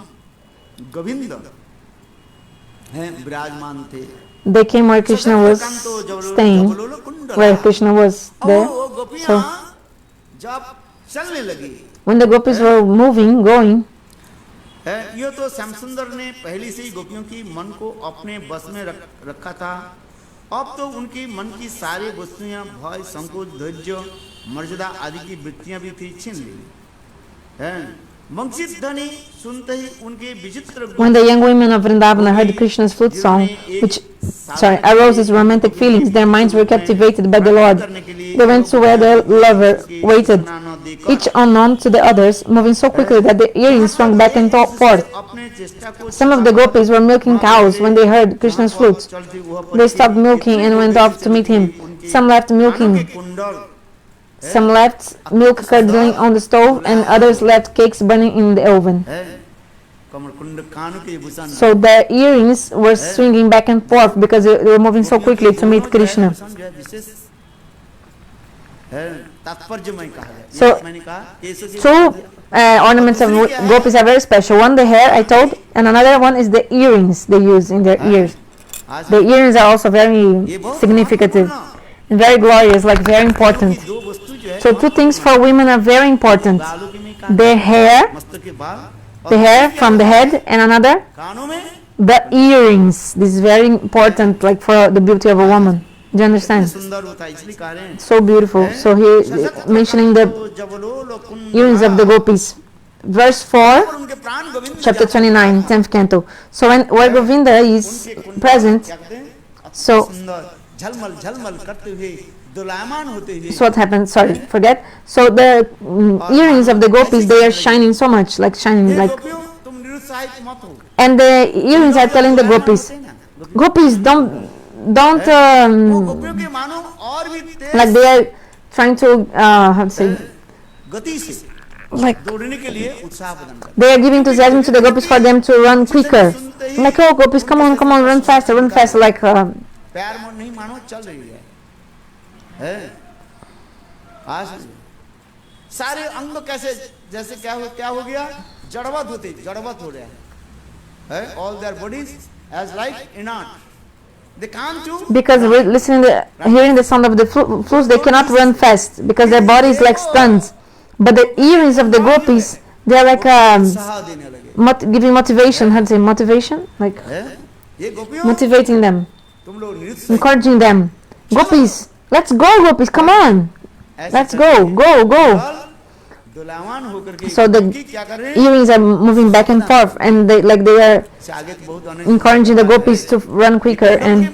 S1: गोविंद है विराजमान थे.
S2: They came where Krishna was staying, where Krishna was there. So
S1: जब चलने लगी
S2: when the gopis were moving, going,
S1: है, ये तो श्याम सुंदर ने पहले से ही गोपियों की मन को अपने बस में रखा था। अब तो उनकी मन की सारी वस्तुएं, भय, संकोच, धैर्य, मर्यादा आदि की वृत्तियां भी थी छीन ली है। वंचित ध्वनि सुनते ही उनके विचित्र
S2: when the young women of Vrindavana heard Krishna's flute song, which arose as romantic feelings, their minds were captivated by the Lord. They went to where the lover waited, each unknown to the others, moving so quickly that the earrings swung back and forth. Some of the gopis were milking cows when they heard Krishna's flute. They stopped milking and went off to meet him. Some left milking. Some left milk curdling on the stove, and others left cakes burning in the oven. So the earrings were swinging back and forth because they were moving so quickly to meet Krishna. So two ornaments of gopis are very special. One the hair, I told, and another one is the earrings they use in their ears. The earrings are also very significant and very glorious, like very important. So two things for women are very important: the hair from the head, and another, the earrings. This is very important, like for the beauty of a woman. Do you understand? So beautiful. So he mentioning the earrings of the gopis. Verse 4, chapter 29, 10th canto. So where Govinda is present, so what happened? Sorry, forget. So the earrings of the gopis, they are shining so much, like shining, like. And the earrings are telling the gopis, don't, like they are trying to, how to say, like they are giving enthusiasm to the gopis for them to run quicker. Like, oh gopis, come on, run faster, like.
S1: सारे अंग कैसे जैसे क्या हो गया, जड़वत हो रहा है। All their bodies as like inert. They can't do.
S2: Because hearing the sound of the flutes, they cannot run fast because their body is like stunned. But the earrings of the gopis, they are like giving motivation. How to say motivation? Like motivating them, encouraging them. Gopis, let's go, gopis, come on, let's go. So the earrings are moving back and forth, and they are encouraging the gopis to run quicker. And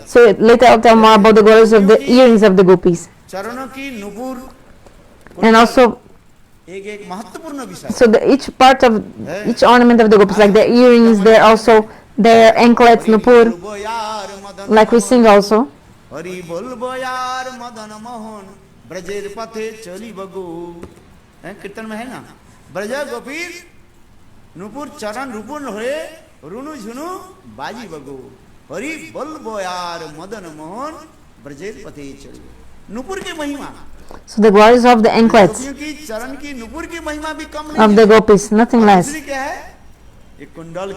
S2: so later I'll tell more about the glories of the earrings of the gopis. And also, so each ornament of the gopis, like the earrings, they're also their anklets, nupur, like we sing also.
S1: Hari बोलबो यार मदन मोहन ब्रजेर पथे चली बगो, कीर्तन में है ना, ब्रज गोपीर नुपुर चरण रूपुर होए रुनु झुनु बाजी बगो, हरि बोलबो यार मदन मोहन ब्रजेर पथे चली। नुपुर की महिमा,
S2: so the glories of the anklets
S1: की चरण की नुपुर की महिमा भी कम
S2: of the gopis, nothing less.
S1: क्या है? कुंडल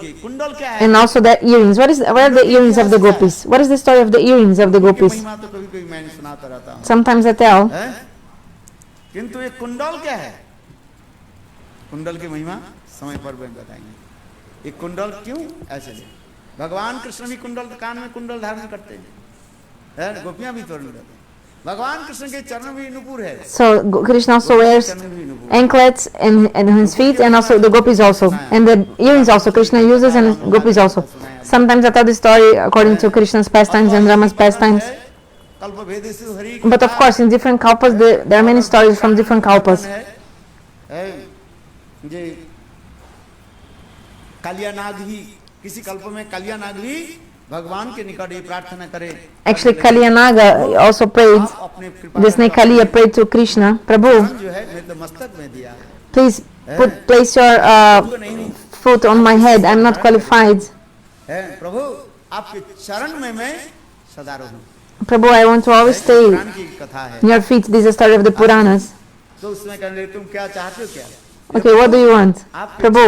S1: क्या है?
S2: And also the earrings. What are the earrings of the gopis? What is the story of the earrings of the gopis? Sometimes I tell.
S1: किंतु ये कुंडल क्या है? कुंडल की महिमा समय पर बताएंगे। ये कुंडल क्यों ऐसे? भगवान कृष्ण भी कुंडल, कान में कुंडल धारण करते हैं, गोपियां भी तोड़ने करते हैं। भगवान कृष्ण के चरण में नुपुर है।
S2: So Krishna also wears anklets in his feet, and also the gopis also, and the earrings also Krishna uses, and gopis also. Sometimes I tell the story according to Krishna's pastimes and Rama's pastimes. But of course, in different kalpas, there are many stories from different kalpas. Actually, Kalyanaga also prayed. The snake Kaliya prayed to Krishna, Prabhu, please place your foot on my head. I'm not qualified. Prabhu, I want to always stay in your feet. This is the story of the Puranas. Okay, what do you want? Prabhu,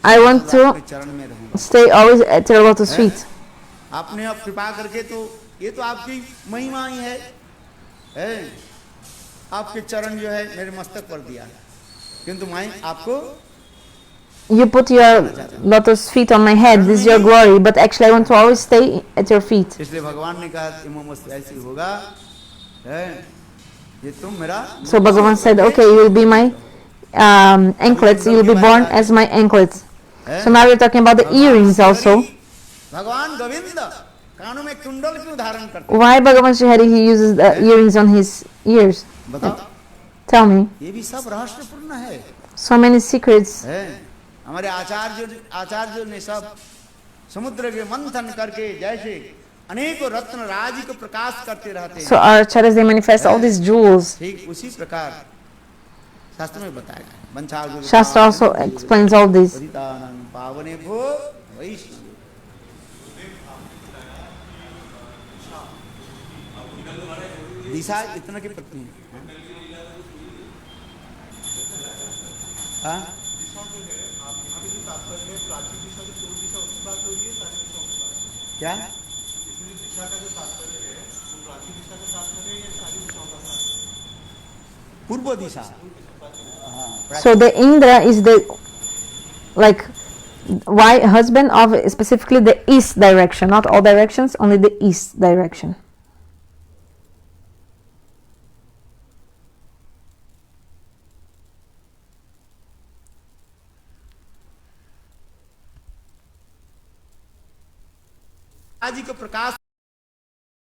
S2: I want to stay always at your lotus feet.
S1: आपके चरण जो है मेरे मस्तक पर दिया है, किंतु मैं आपको
S2: You put your lotus feet on my head. This is your glory, but actually I want to always stay at your feet.
S1: इसलिए भगवान ने कहा इमामस्त ऐसी होगा है, ये तुम मेरा
S2: So Bhagavan said, okay, you will be my anklets. You will be born as my anklets. So now we're talking about the earrings also.
S1: भगवान गोविंद कानों में कुंडल क्यों धारण करते हैं?
S2: Why Bhagavan Sri Hari he uses the earrings on his ears?
S1: बताओ,
S2: Tell me.
S1: ये भी सब रहस्यपूर्ण है।
S2: So many secrets.
S1: हमारे आचार्यों ने सब समुद्र के मंथन करके जैसे अनेकों रत्न राजि को प्रकाश करते रहते हैं।
S2: So our acharyas they manifest all these jewels.
S1: ठीक उसी प्रकार शास्त्र में बताया गया।
S2: Shastra also explains all this.
S1: पावने भो वैष्णव दिशा इतना की पत्नी है। हाँ? क्या? पूर्व दिशा।
S2: So the Indra is the like why husband of specifically the east direction, not all directions, only the east direction.
S1: आज को प्रकाश